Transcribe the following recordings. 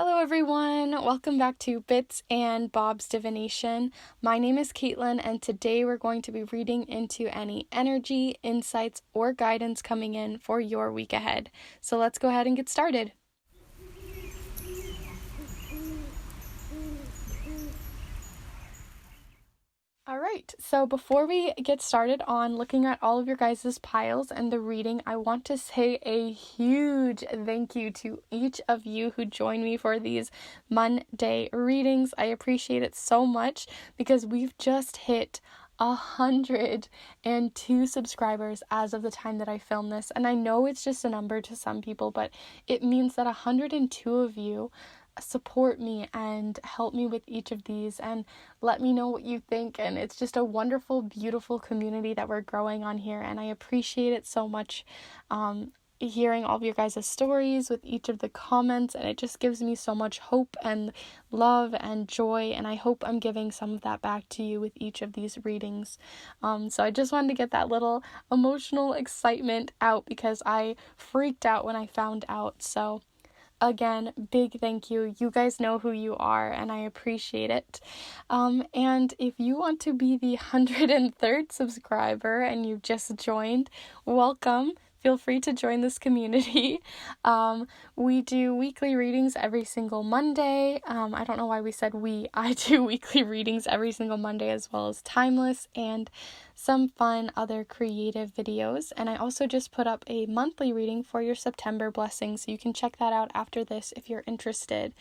Hello everyone, welcome back to Bits and Bob's Divination. My name is Caitlin and today we're going to be reading into any energy, insights, or guidance coming in for your week ahead. So let's go ahead and get started. Alright, so before we get started on looking at all of your guys' piles and the reading, I want to say a huge thank you to each of you who join me for these Monday readings. I appreciate it so much because we've just hit 102 subscribers as of the time that I film this, and I know it's just a number to some people, but it means that 102 of you support me and help me with each of these and let me know what you think, and it's just a wonderful, beautiful community that we're growing on here, and I appreciate it so much. Hearing all of your guys' stories with each of the comments, and it just gives me so much hope and love and joy, and I hope I'm giving some of that back to you with each of these readings. So I just wanted to get that little emotional excitement out because I freaked out when I found out. So again, big thank you. You guys know who you are, and I appreciate it. And if you want to be the 103rd subscriber and you've just joined, welcome. Feel free to join this community. We do weekly readings every single Monday. I don't know why we said we. I do weekly readings every single Monday, as well as timeless and some fun other creative videos. And I also just put up a monthly reading for your September blessing, so you can check that out after this if you're interested.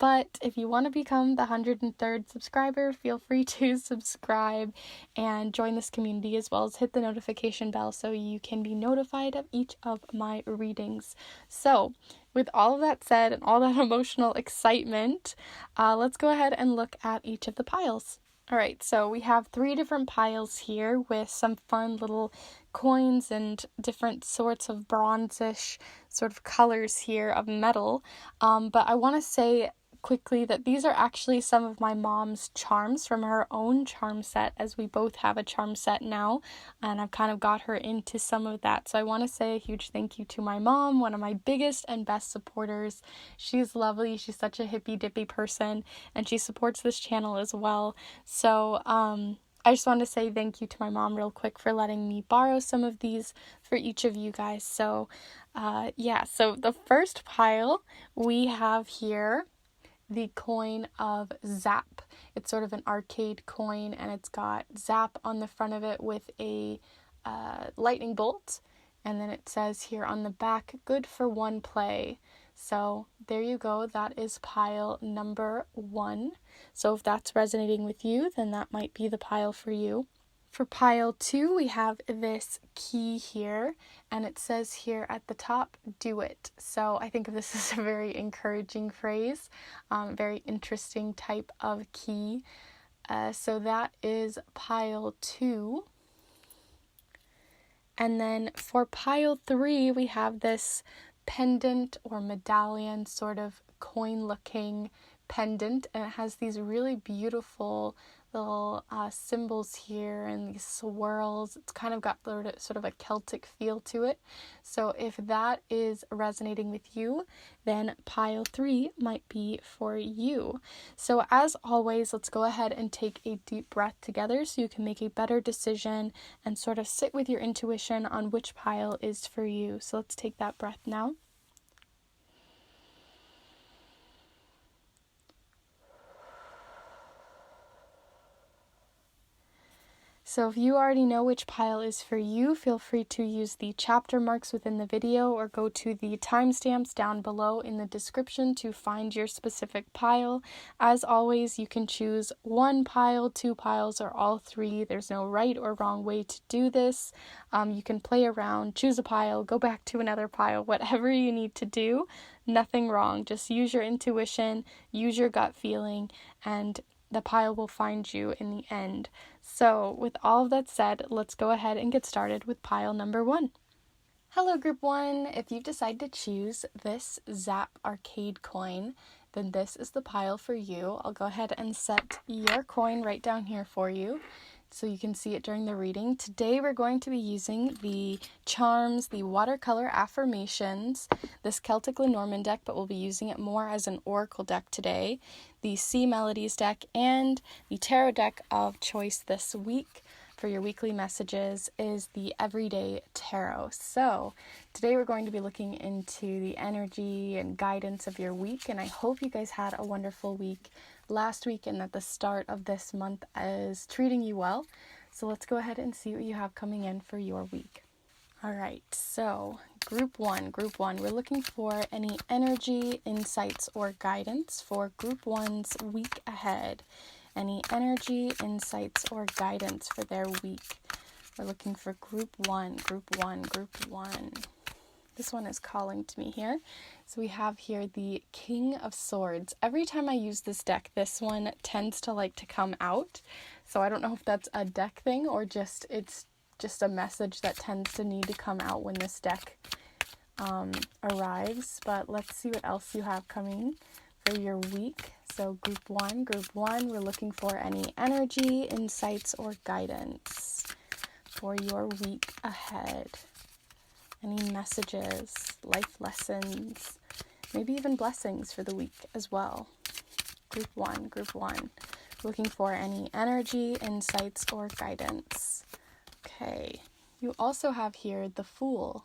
But if you want to become the 103rd subscriber, feel free to subscribe and join this community, as well as hit the notification bell so you can be notified of each of my readings. So with all of that said and all that emotional excitement, let's go ahead and look at each of the piles. Alright, so we have 3 different piles here with some fun little coins and different sorts of bronzish sort of colors here of metal. But I want to say quickly that these are actually some of my mom's charms from her own charm set, as we both have a charm set now, and I've kind of got her into some of that. So I want to say a huge thank you to my mom, one of my biggest and best supporters. She's lovely. She's such a hippy dippy person, and she supports this channel as well. So I just want to say thank you to my mom real quick for letting me borrow some of these for each of you guys. So so the first pile we have here the coin of Zap. It's sort of an arcade coin, and it's got Zap on the front of it with a lightning bolt, and then it says here on the back, good for one play. So there you go, that is pile number 1. So if that's resonating with you, then that might be the pile for you. For pile 2, we have this key here, and it says here at the top, do it. So I think this is a very encouraging phrase, very interesting type of key. So that is pile 2. And then for pile 3, we have this pendant or medallion, sort of coin-looking pendant, and it has these really beautiful little symbols here and these swirls. It's kind of got sort of a Celtic feel to it. So if that is resonating with you, then pile 3 might be for you. So as always, let's go ahead and take a deep breath together so you can make a better decision and sort of sit with your intuition on which pile is for you. So let's take that breath now. So if you already know which pile is for you, feel free to use the chapter marks within the video or go to the timestamps down below in the description to find your specific pile. As always, you can choose 1 pile, 2 piles, or all 3. There's no right or wrong way to do this. You can play around, choose a pile, go back to another pile, whatever you need to do. Nothing wrong. Just use your intuition, use your gut feeling, and the pile will find you in the end. So with all of that said, let's go ahead and get started with pile number 1. Hello group 1, if you've decided to choose this Zap arcade coin, then this is the pile for you. I'll go ahead and set your coin right down here for you. so you can see it during the reading. Today we're going to be using the charms, the watercolor affirmations, this Celtic Lenormand deck, but we'll be using it more as an oracle deck today, the Melodies deck, and the tarot deck of choice this week for your weekly messages is the Everyday Tarot. So today we're going to be looking into the energy and guidance of your week, and I hope you guys had a wonderful week last week and that the start of this month is treating you well. So let's go ahead and see what you have coming in for your week. All right, so group one, we're looking for any energy, insights, or guidance for group one's week ahead. Any energy, insights, or guidance for their week. We're looking for group one. This one is calling to me here. So we have here the King of Swords. Every time I use this deck, this one tends to like to come out. So I don't know if that's a deck thing or it's just a message that tends to need to come out when this deck arrives. But let's see what else you have coming for your week. So group one, we're looking for any energy, insights, or guidance for your week ahead. Any messages, life lessons, maybe even blessings for the week as well. Group one, looking for any energy, insights, or guidance. Okay, you also have here the Fool.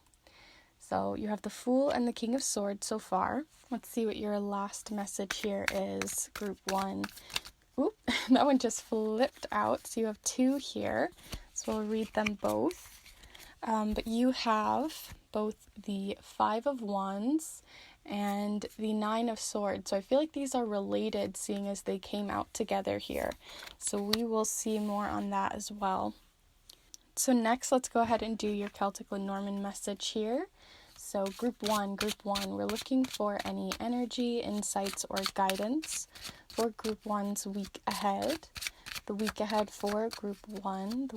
So you have the Fool and the King of Swords so far. Let's see what your last message here is, group one. Oop, that one just flipped out. So you have two here. So we'll read them both. But you have both the Five of Wands and the Nine of Swords. So I feel like these are related, seeing as they came out together here. So we will see more on that as well. So next, let's go ahead and do your Celtic Lenormand message here. So group one, we're looking for any energy, insights, or guidance for group one's week ahead. The week ahead for group one,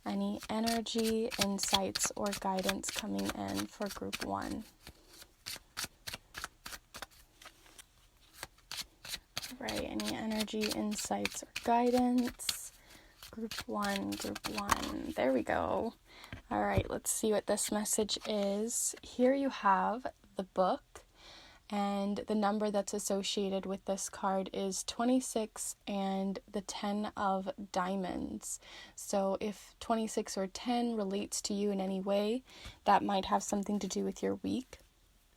any energy, insights, or guidance coming in for group one. All right, any energy, insights, or guidance. Group one. There we go. All right, let's see what this message is. Here you have the book, and the number that's associated with this card is 26 and the 10 of diamonds. So if 26 or 10 relates to you in any way, that might have something to do with your week.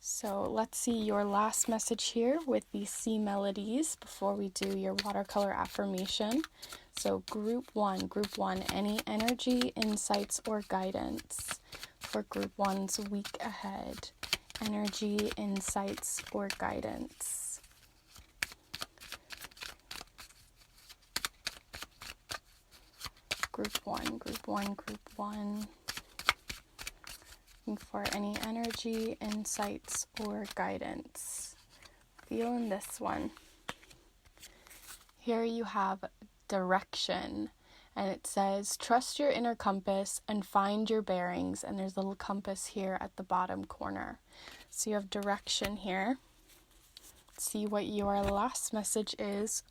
So let's see your last message here with the Melodies before we do your watercolor affirmation. So group one, any energy, insights, or guidance for group one's week ahead. Energy, insights, or guidance. Group one. Looking for any energy, insights, or guidance. Feeling this one. Here you have direction, and it says trust your inner compass and find your bearings, and there's a little compass here at the bottom corner. So you have direction here. Let's see what your last message is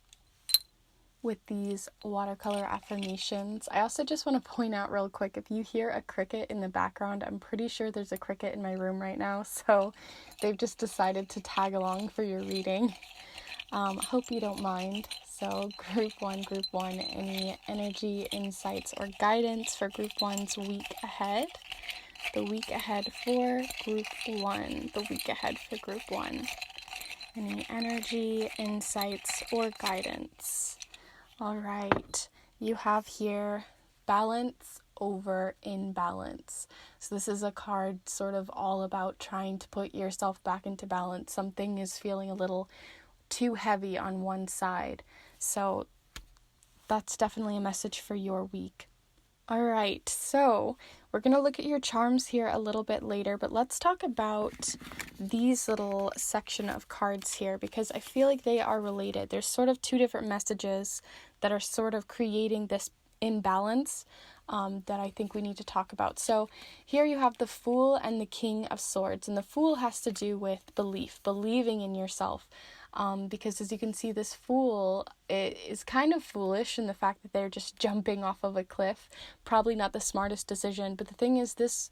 with these watercolor affirmations. I also just want to point out real quick, if you hear a cricket in the background, I'm pretty sure there's a cricket in my room right now, so they've just decided to tag along for your reading. Hope you don't mind. So group one, any energy, insights, or guidance for group one's week ahead. The week ahead for group one. Any energy, insights, or guidance. All right, you have here balance over imbalance. So this is a card sort of all about trying to put yourself back into balance. Something is feeling a little too heavy on one side. So that's definitely a message for your week. All right, so we're going to look at your charms here a little bit later, but let's talk about these little section of cards here because I feel like they are related. There's sort of two different messages that are sort of creating this imbalance that I think we need to talk about. So here you have the Fool and the King of Swords, and the Fool has to do with believing in yourself. because as you can see, this Fool is kind of foolish in the fact that they're just jumping off of a cliff. Probably not the smartest decision, but the thing is, this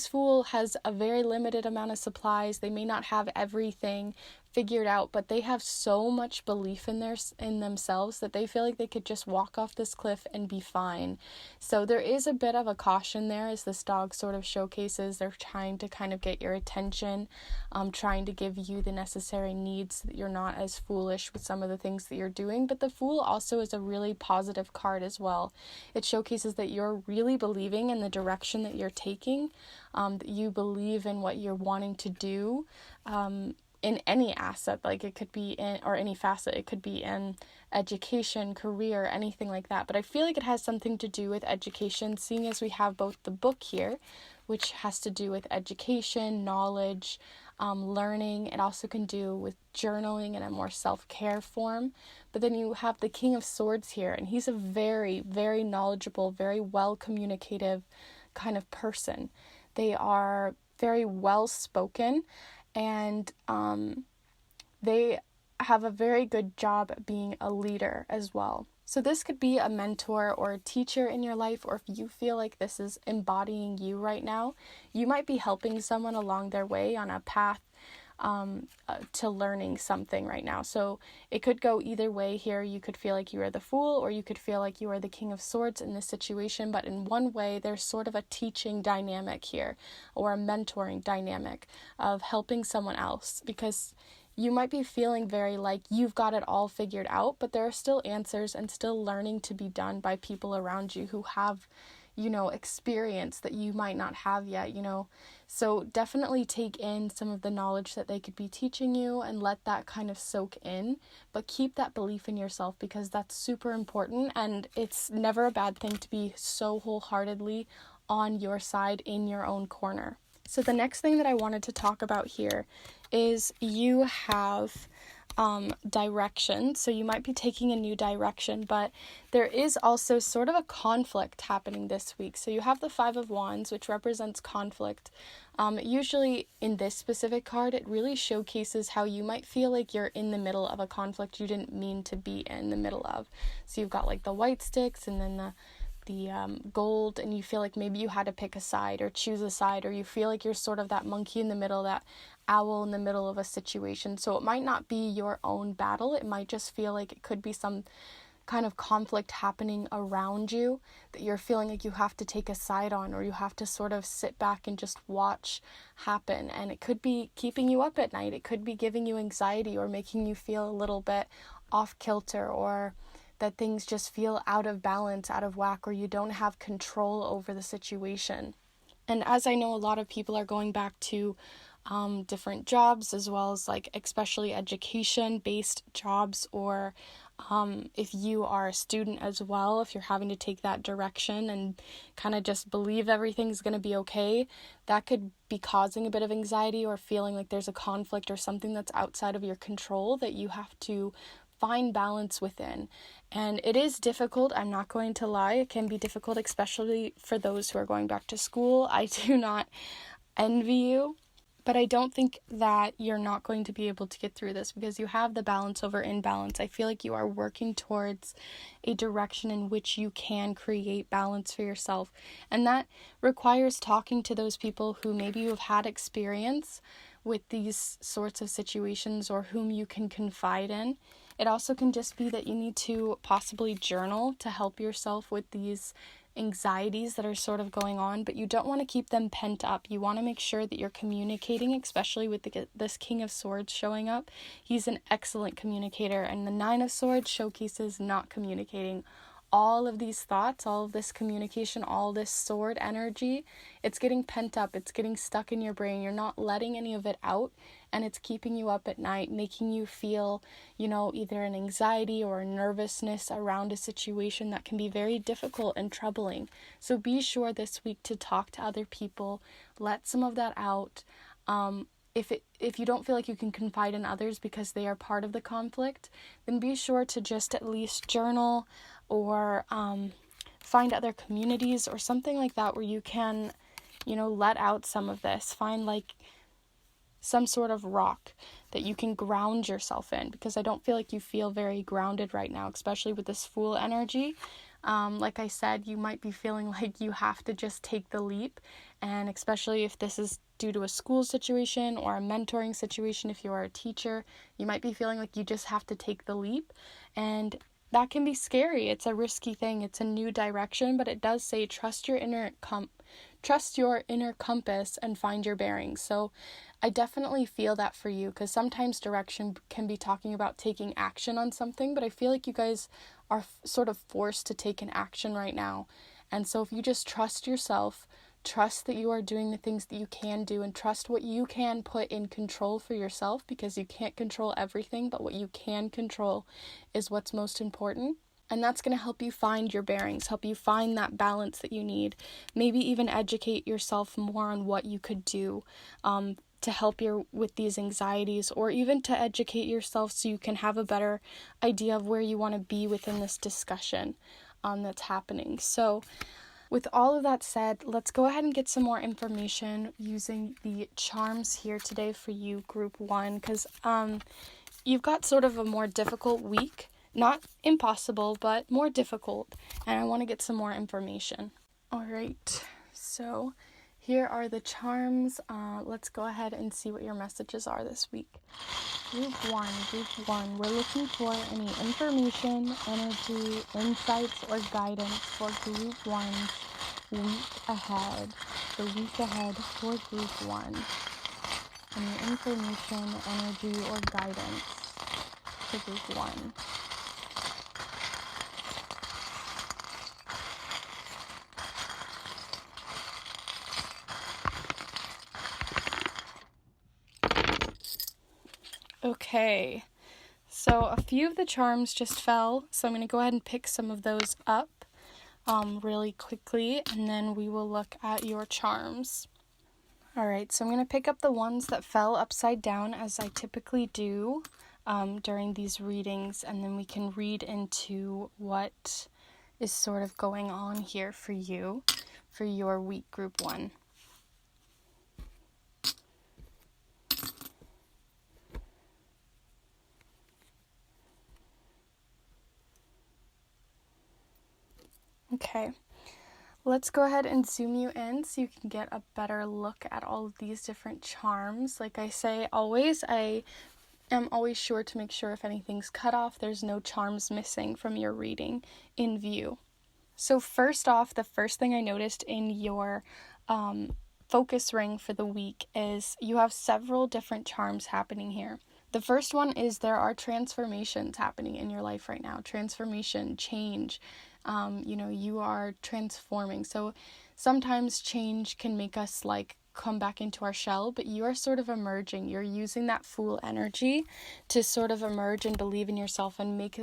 Fool has a very limited amount of supplies. They may not have everything figured out, but they have so much belief in themselves that they feel like they could just walk off this cliff and be fine. So there is a bit of a caution there, as this dog sort of showcases they're trying to kind of get your attention, trying to give you the necessary needs so that you're not as foolish with some of the things that you're doing. But the Fool also is a really positive card as well. It showcases that you're really believing in the direction that you're taking, that you believe in what you're wanting to do, in any asset, like it could be in, or any facet, it could be in education, career, anything like that. But I feel like it has something to do with education, seeing as we have both the book here, which has to do with education, knowledge, learning. It also can do with journaling in a more self-care form. But then you have the King of Swords here, and he's a very, very knowledgeable, very well communicative kind of person. They are very well spoken, and they have a very good job at being a leader as well. So this could be a mentor or a teacher in your life, or if you feel like this is embodying you right now, you might be helping someone along their way on a path to learning something right now. So it could go either way here. You could feel like you are the Fool, or you could feel like you are the King of Swords in this situation, but in one way there's sort of a teaching dynamic here, or a mentoring dynamic of helping someone else, because you might be feeling very like you've got it all figured out, but there are still answers and still learning to be done by people around you who have, experience that you might not have yet, So definitely take in some of the knowledge that they could be teaching you and let that kind of soak in, but keep that belief in yourself, because that's super important, and it's never a bad thing to be so wholeheartedly on your side in your own corner. So the next thing that I wanted to talk about here is you have direction. So you might be taking a new direction, but there is also sort of a conflict happening this week. So you have the Five of Wands, which represents conflict. Usually in this specific card, it really showcases how you might feel like you're in the middle of a conflict you didn't mean to be in the middle of. So you've got like the white sticks and then the gold, and you feel like maybe you had to pick a side or choose a side, or you feel like you're sort of that monkey in the middle, that owl in the middle of a situation. So it might not be your own battle. It might just feel like it could be some kind of conflict happening around you that you're feeling like you have to take a side on, or you have to sort of sit back and just watch happen. And it could be keeping you up at night. It could be giving you anxiety or making you feel a little bit off kilter, or that things just feel out of balance, out of whack, or you don't have control over the situation. And as I know, a lot of people are going back to different jobs, as well as like especially education-based jobs, or if you are a student as well, if you're having to take that direction and kind of just believe everything's going to be okay, that could be causing a bit of anxiety, or feeling like there's a conflict or something that's outside of your control that you have to find balance within. And it is difficult, I'm not going to lie. It can be difficult, especially for those who are going back to school. I do not envy you, but I don't think that you're not going to be able to get through this, because you have the balance over imbalance. I feel like you are working towards a direction in which you can create balance for yourself. And that requires talking to those people who maybe you have had experience with these sorts of situations, or whom you can confide in. It also can just be that you need to possibly journal to help yourself with these anxieties that are sort of going on, but you don't want to keep them pent up. You want to make sure that you're communicating, especially with this King of Swords showing up. He's an excellent communicator, and the Nine of Swords showcases not communicating. All of these thoughts, all of this communication, all this sword energy, it's getting pent up, it's getting stuck in your brain. You're not letting any of it out, and it's keeping you up at night, making you feel, either an anxiety or a nervousness around a situation that can be very difficult and troubling. So be sure this week to talk to other people, let some of that out. If you don't feel like you can confide in others because they are part of the conflict, then be sure to just at least journal, or find other communities or something like that where you can, let out some of this. Find like some sort of rock that you can ground yourself in, because I don't feel like you feel very grounded right now, especially with this Fool energy. Like I said, you might be feeling like you have to just take the leap, and especially if this is due to a school situation or a mentoring situation, if you are a teacher, you might be feeling like you just have to take the leap, and that can be scary. It's a risky thing. It's a new direction, but it does say trust your inner compass and find your bearings. So I definitely feel that for you, because sometimes direction can be talking about taking action on something, but I feel like you guys are sort of forced to take an action right now. And so if you just trust yourself, trust that you are doing the things that you can do, and trust what you can put in control for yourself, because you can't control everything, but what you can control is what's most important. And that's going to help you find your bearings, help you find that balance that you need. Maybe even educate yourself more on what you could do to help you with these anxieties, or even to educate yourself so you can have a better idea of where you want to be within this discussion that's happening. So with all of that said, let's go ahead and get some more information using the charms here today for you, Group 1, because you've got sort of a more difficult week. Not impossible, but more difficult, and I want to get some more information. All right, so here are the charms. Let's go ahead and see what your messages are this week. Group 1, we're looking for any information, energy, insights, or guidance for Group 1's week ahead. The week ahead for Group 1. Any information, energy, or guidance for Group 1. Okay, so a few of the charms just fell, so I'm going to go ahead and pick some of those up really quickly, and then we will look at your charms. Alright, so I'm going to pick up the ones that fell upside down, as I typically do during these readings, and then we can read into what is sort of going on here for you, for your week, Group 1. Okay, let's go ahead and zoom you in so you can get a better look at all of these different charms. Like I say always, I am always sure to make sure if anything's cut off, there's no charms missing from your reading in view. So first off, the first thing I noticed in your focus ring for the week is you have several different charms happening here. The first one is there are transformations happening in your life right now. Transformation, change. You are transforming. So sometimes change can make us come back into our shell, but you are sort of emerging. You're using that Fool energy to sort of emerge and believe in yourself and make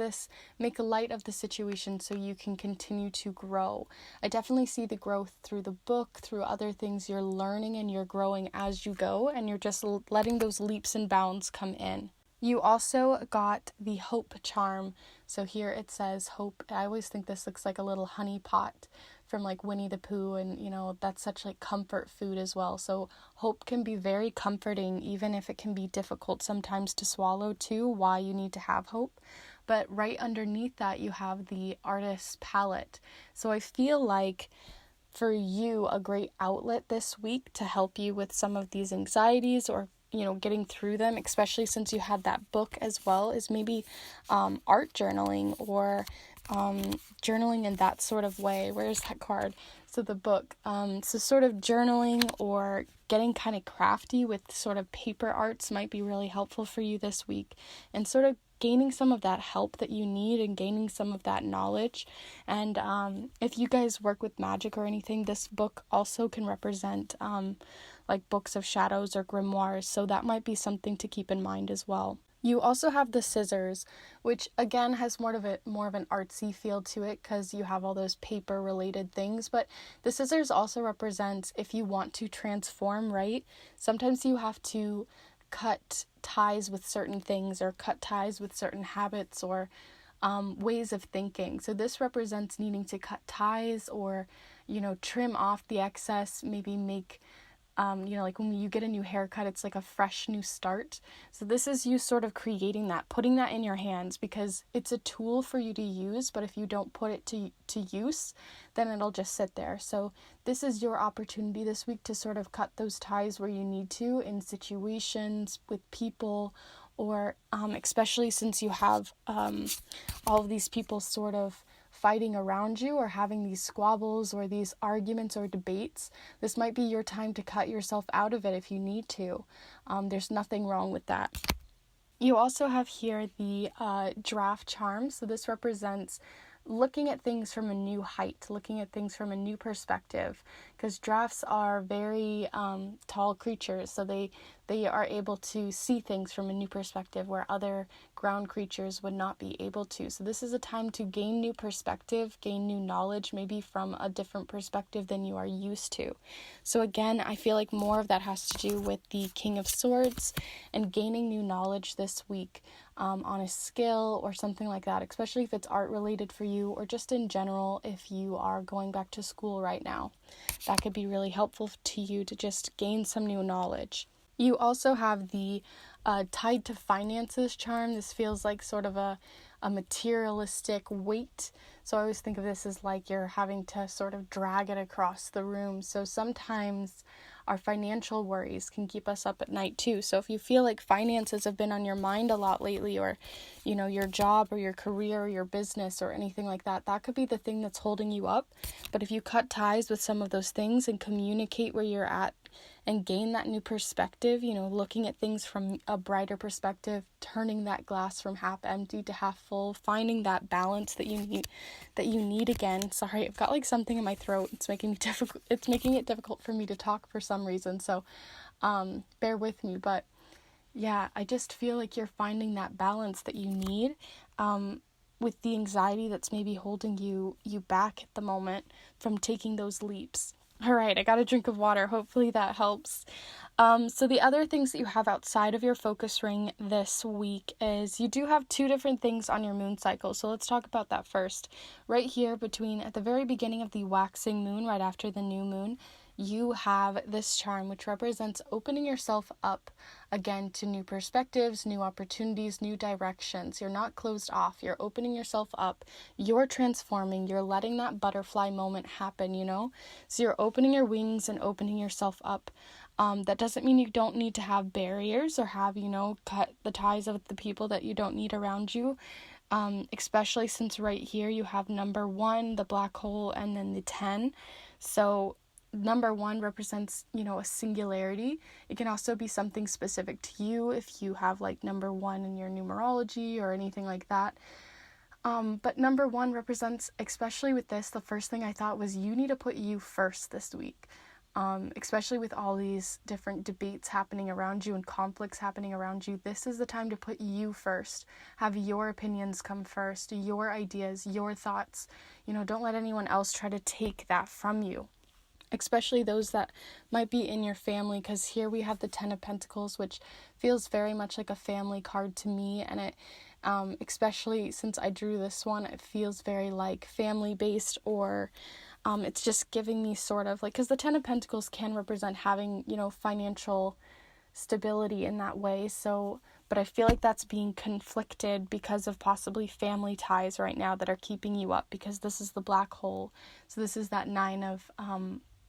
light of the situation so you can continue to grow. I definitely see the growth through the book, through other things you're learning, and you're growing as you go, and you're just letting those leaps and bounds come in. You also got the hope charm. So here it says hope. I always think this looks like a little honey pot from Winnie the Pooh, and that's such comfort food as well. So hope can be very comforting, even if it can be difficult sometimes to swallow too, why you need to have hope. But right underneath that you have the artist's palette. So I feel like for you, a great outlet this week to help you with some of these anxieties or getting through them, especially since you had that book as well, is maybe art journaling or journaling in that sort of way. Where's that card? So the book. So sort of journaling or getting kind of crafty with sort of paper arts might be really helpful for you this week, and sort of gaining some of that help that you need and gaining some of that knowledge. And if you guys work with magic or anything, this book also can represent books of shadows or grimoires, so that might be something to keep in mind as well. You also have the scissors, which again has more of an artsy feel to it because you have all those paper related things, but the scissors also represents if you want to transform, right? Sometimes you have to cut ties with certain things or cut ties with certain habits or ways of thinking. So this represents needing to cut ties or, trim off the excess, maybe make like when you get a new haircut, it's like a fresh new start. So this is you sort of creating that, putting that in your hands, because it's a tool for you to use, but if you don't put it to use, then it'll just sit there. So this is your opportunity this week to sort of cut those ties where you need to, in situations with people, or especially since you have all of these people sort of fighting around you or having these squabbles or these arguments or debates. This might be your time to cut yourself out of it if you need to. There's nothing wrong with that. You also have here the draft charm. So this represents looking at things from a new height, looking at things from a new perspective, because drafts are very tall creatures, so they are able to see things from a new perspective where other ground creatures would not be able to. So this is a time to gain new perspective, gain new knowledge, maybe from a different perspective than you are used to. So again, I feel like more of that has to do with the King of Swords and gaining new knowledge this week on a skill or something like that, especially if it's art related for you, or just in general if you are going back to school right now. That could be really helpful to you to just gain some new knowledge. You also have the tied to finances charm. This feels like sort of a materialistic weight. So I always think of this as like you're having to sort of drag it across the room. So sometimes our financial worries can keep us up at night too. So if you feel like finances have been on your mind a lot lately, or, you know, your job or your career or your business or anything like that, that could be the thing that's holding you up. But if you cut ties with some of those things and communicate where you're at and gain that new perspective, you know, looking at things from a brighter perspective, turning that glass from half empty to half full, finding that balance that you need again. Sorry, I've got like something in my throat. It's making it difficult for me to talk for some reason. So bear with me. But yeah, I just feel like you're finding that balance that you need with the anxiety that's maybe holding you back at the moment from taking those leaps. All right, I got a drink of water. Hopefully that helps. So the other things that you have outside of your focus ring this week is you do have two different things on your moon cycle. So let's talk about that first. Right here at the very beginning of the waxing moon, right after the new moon, you have this charm, which represents opening yourself up again to new perspectives, new opportunities, new directions. You're not closed off. You're opening yourself up. You're transforming. You're letting that butterfly moment happen, you know? So you're opening your wings and opening yourself up. That doesn't mean you don't need to have barriers or have, you know, cut the ties with the people that you don't need around you. Especially since right here you have number 1, the black hole, and then the 10. So number 1 represents, you know, a singularity. It can also be something specific to you if you have like number 1 in your numerology or anything like that. But number 1 represents, especially with this, the first thing I thought was you need to put you first this week. Especially with all these different debates happening around you and conflicts happening around you, this is the time to put you first. Have your opinions come first, your ideas, your thoughts. You know, don't let anyone else try to take that from you. Especially those that might be in your family, because here we have the 10 of Pentacles, which feels very much like a family card to me, and it, especially since I drew this one, it feels very like family-based, or it's just giving me sort of like, because the 10 of Pentacles can represent having, you know, financial stability in that way, so, but I feel like that's being conflicted because of possibly family ties right now that are keeping you up, because this is the black hole, so this is that 9 of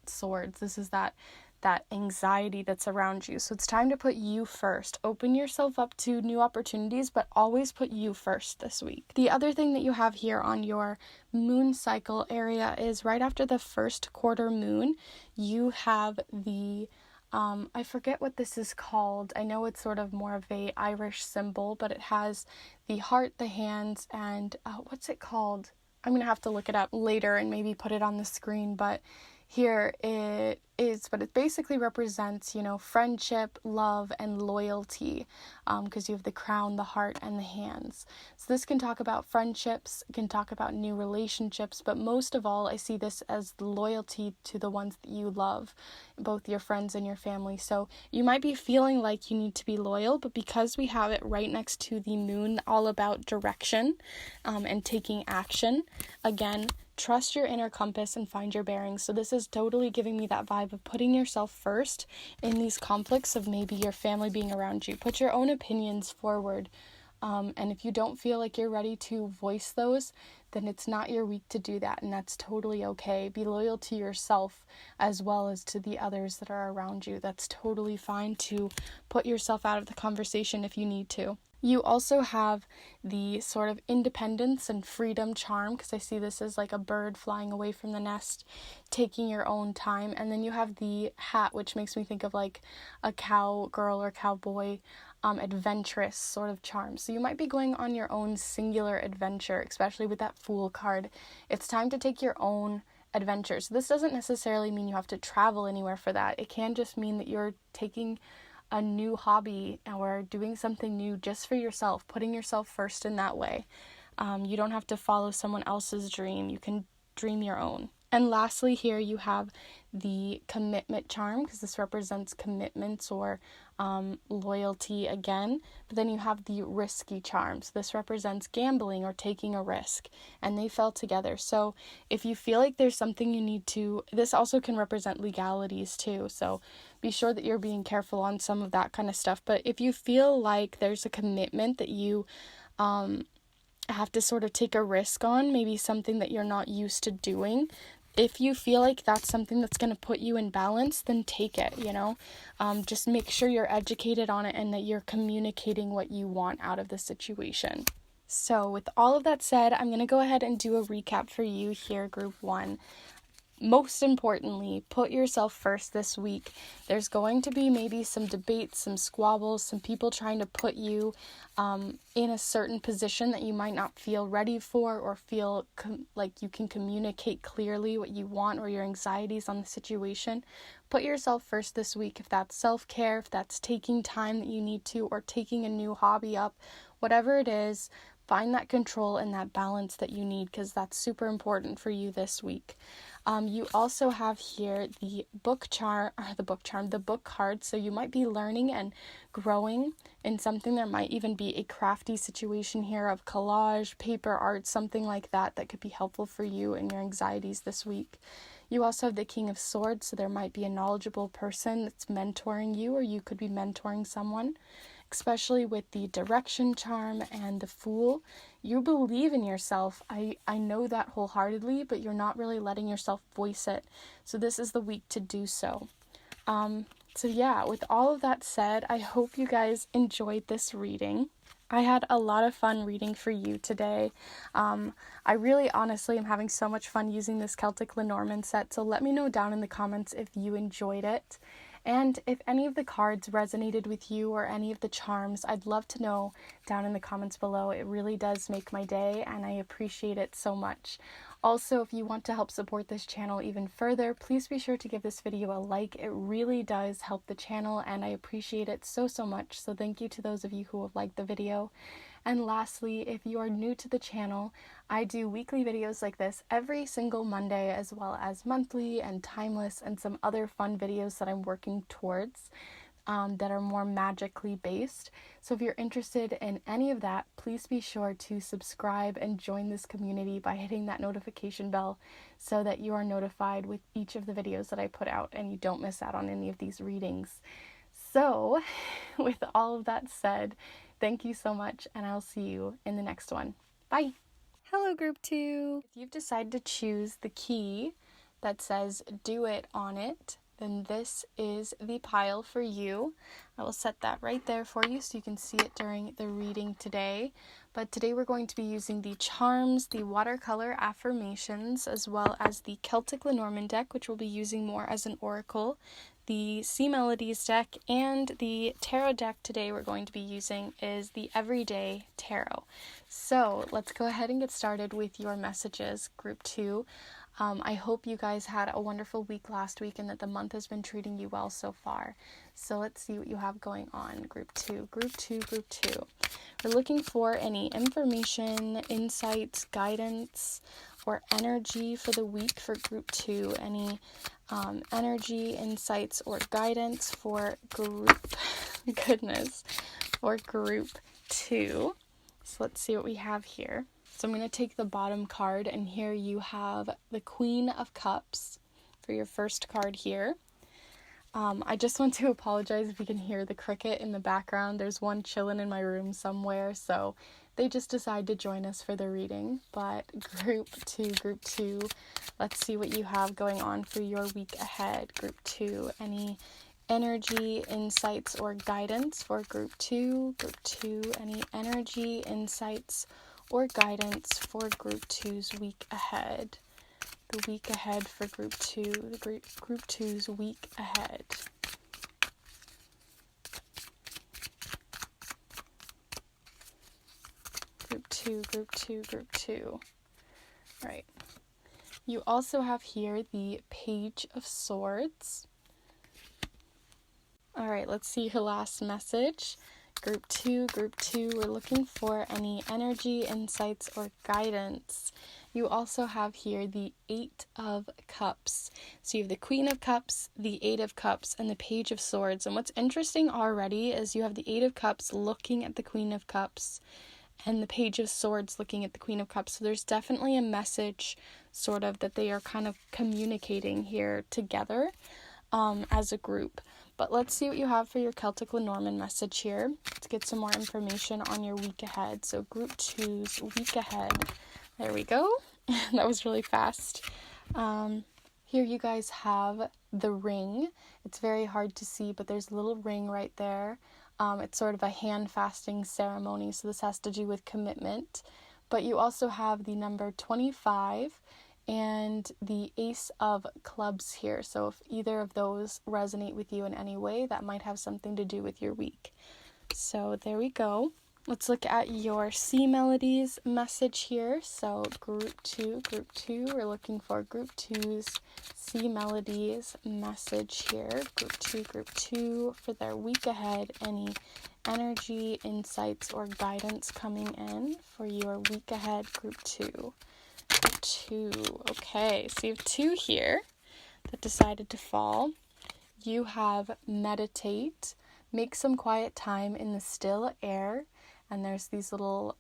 swords, this is that anxiety that's around you. So it's time to put you first. Open yourself up to new opportunities, but always put you first this week. The other thing that you have here on your moon cycle area is right after the first quarter moon, you have the I forget what this is called. I know it's sort of more of a Irish symbol, but it has the heart, the hands, and what's it called? I'm gonna have to look it up later and maybe put it on the screen, but here it is, but it basically represents, you know, friendship, love, and loyalty, because you have the crown, the heart, and the hands. So this can talk about friendships, it can talk about new relationships, but most of all, I see this as loyalty to the ones that you love, both your friends and your family. So you might be feeling like you need to be loyal, but because we have it right next to the moon, all about direction, and taking action, again, trust your inner compass and find your bearings. So this is totally giving me that vibe have of putting yourself first in these conflicts of maybe your family being around you. Put your own opinions forward. And if you don't feel like you're ready to voice those, then it's not your week to do that, and that's totally okay. Be loyal to yourself as well as to the others that are around you. That's totally fine to put yourself out of the conversation if you need to. You also have the sort of independence and freedom charm, because I see this as like a bird flying away from the nest, taking your own time. And then you have the hat, which makes me think of like a cowgirl or cowboy, adventurous sort of charm. So you might be going on your own singular adventure, especially with that Fool card. It's time to take your own adventure. So this doesn't necessarily mean you have to travel anywhere for that. It can just mean that you're taking a new hobby or doing something new just for yourself, putting yourself first in that way. You don't have to follow someone else's dream. You can dream your own. And lastly, here you have the commitment charm, because this represents commitments or loyalty again. But then you have the risky charms. This represents gambling or taking a risk, and they fell together. So if you feel like there's something you need to, this also can represent legalities too. So be sure that you're being careful on some of that kind of stuff. But if you feel like there's a commitment that you have to sort of take a risk on, maybe something that you're not used to doing, if you feel like that's something that's going to put you in balance, then take it, just make sure you're educated on it and that you're communicating what you want out of the situation. So with all of that said, I'm going to go ahead and do a recap for you here, Group 1. Most importantly, put yourself first this week. There's going to be maybe some debates, some squabbles, some people trying to put you in a certain position that you might not feel ready for, or feel like you can communicate clearly what you want or your anxieties on the situation. Put yourself first this week. If that's self-care, if that's taking time that you need to, or taking a new hobby up, whatever it is, find that control and that balance that you need, because that's super important for you this week. You also have here the book card. So you might be learning and growing in something. There might even be a crafty situation here of collage, paper art, something like that could be helpful for you and your anxieties this week. You also have the King of Swords, so there might be a knowledgeable person that's mentoring you, or you could be mentoring someone. Especially with the Direction charm and the Fool, you believe in yourself. I know that wholeheartedly, but you're not really letting yourself voice it. So this is the week to do so. So yeah, with all of that said, I hope you guys enjoyed this reading. I had a lot of fun reading for you today. I really honestly am having so much fun using this Celtic Lenormand set, so let me know down in the comments if you enjoyed it. And if any of the cards resonated with you or any of the charms, I'd love to know down in the comments below. It really does make my day, and I appreciate it so much. Also, if you want to help support this channel even further, please be sure to give this video a like. It really does help the channel, and I appreciate it so much. So thank you to those of you who have liked the video. And lastly, if you are new to the channel, I do weekly videos like this every single Monday, as well as monthly and timeless and some other fun videos that I'm working towards that are more magically based. So if you're interested in any of that, please be sure to subscribe and join this community by hitting that notification bell so that you are notified with each of the videos that I put out and you don't miss out on any of these readings. So with all of that said, thank you so much, and I'll see you in the next one. Bye! Hello, Group 2! If you've decided to choose the key that says "Do It" on it, then this is the pile for you. I will set that right there for you so you can see it during the reading today. But today we're going to be using the charms, the watercolor affirmations, as well as the Celtic Lenormand deck, which we'll be using more as an oracle, the Melodies deck, and the tarot deck today we're going to be using is the Everyday Tarot. So let's go ahead and get started with your messages, Group 2. I hope you guys had a wonderful week last week and that the month has been treating you well so far. So let's see what you have going on, Group 2. Group 2. We're looking for any information, insights, guidance, or energy for the week for Group 2. Any energy, insights, or guidance for Group 2. So let's see what we have here. So I'm going to take the bottom card, and here you have the Queen of Cups for your first card here. I just want to apologize if you can hear the cricket in the background. There's one chilling in my room somewhere, so they just decided to join us for the reading. But group two, let's see what you have going on for your week ahead. Group 2, any energy, insights, or guidance for group 2? Group 2, any energy, insights, or guidance for group 2's week ahead? The week ahead for group 2, the group 2's week ahead. Group 2. All right. You also have here the Page of Swords. All right, let's see your last message. Group 2, we're looking for any energy, insights, or guidance. You also have here the 8 of Cups. So you have the Queen of Cups, the 8 of Cups, and the Page of Swords. And what's interesting already is you have the 8 of Cups looking at the Queen of Cups and the Page of Swords looking at the Queen of Cups. So there's definitely a message sort of that they are kind of communicating here together as a group. But let's see what you have for your Celtic Lenormand message here. Let's get some more information on your week ahead. So group 2's week ahead. There we go. That was really fast. Here you guys have the ring. It's very hard to see, but there's a little ring right there. It's sort of a hand fasting ceremony, so this has to do with commitment. But you also have the number 25 and the Ace of Clubs here. So if either of those resonate with you in any way, that might have something to do with your week. So there we go. Let's look at your C Melodies message here. So group 2, we're looking for group 2's C Melodies message here. Group 2 for their week ahead. Any energy, insights, or guidance coming in for your week ahead, group 2. Okay, so you have 2 here that decided to fall. You have meditate, make some quiet time in the still air, and there's these little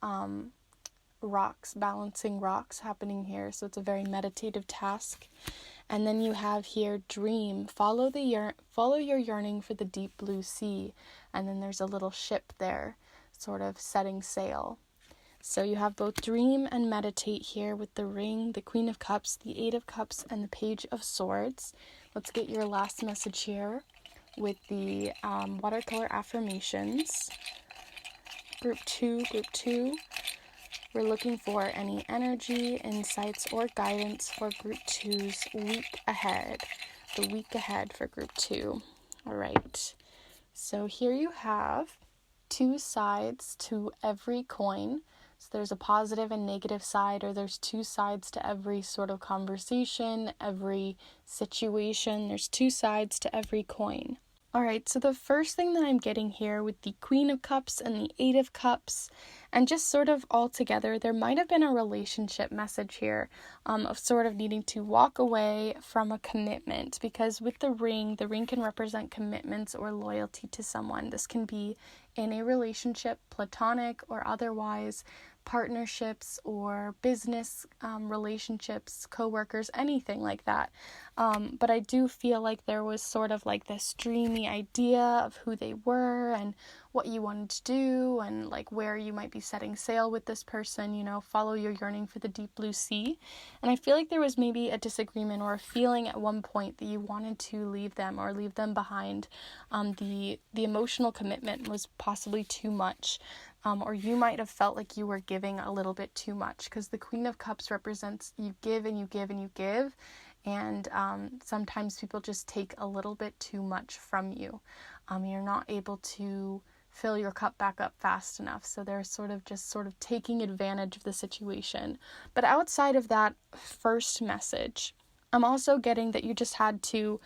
rocks, balancing rocks happening here, so it's a very meditative task. And then you have here dream, follow your yearning for the deep blue sea, and then there's a little ship there sort of setting sail. So you have both dream and meditate here with the ring, the Queen of Cups, the 8 of Cups, and the Page of Swords. Let's get your last message here with the watercolor affirmations. Group 2, we're looking for any energy, insights, or guidance for group 2's week ahead. The week ahead for group 2. All right. So here you have 2 sides to every coin. So there's a positive and negative side, or there's 2 sides to every sort of conversation, every situation. There's 2 sides to every coin. All right, so the first thing that I'm getting here with the Queen of Cups and the 8 of Cups, and just sort of all together, there might have been a relationship message here of sort of needing to walk away from a commitment, because with the ring can represent commitments or loyalty to someone. This can be in a relationship, platonic or otherwise, partnerships or business relationships, co-workers, anything like that. But I do feel like there was sort of like this dreamy idea of who they were and what you wanted to do and like where you might be setting sail with this person, you know, follow your yearning for the deep blue sea. And I feel like there was maybe a disagreement or a feeling at one point that you wanted to leave them or leave them behind. The emotional commitment was possibly too much. Or you might have felt like you were giving a little bit too much, because the Queen of Cups represents you give and you give and you give. And sometimes people just take a little bit too much from you. You're not able to fill your cup back up fast enough. So they're sort of taking advantage of the situation. But outside of that first message, I'm also getting that you just had to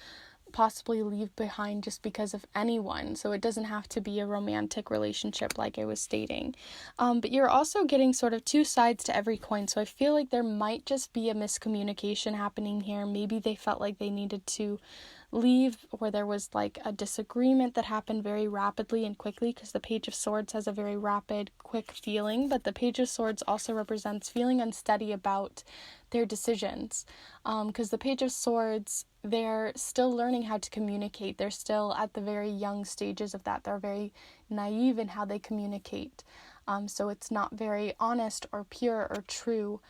possibly leave behind just because of anyone. So it doesn't have to be a romantic relationship like I was stating. But you're also getting sort of 2 sides to every coin. So I feel like there might just be a miscommunication happening here. Maybe they felt like they needed to leave, or there was like a disagreement that happened very rapidly and quickly, because the Page of Swords has a very rapid, quick feeling, but the Page of Swords also represents feeling unsteady about their decisions, because the Page of Swords, they're still learning how to communicate. They're still at the very young stages of that. They're very naive in how they communicate. So it's not very honest or pure or true.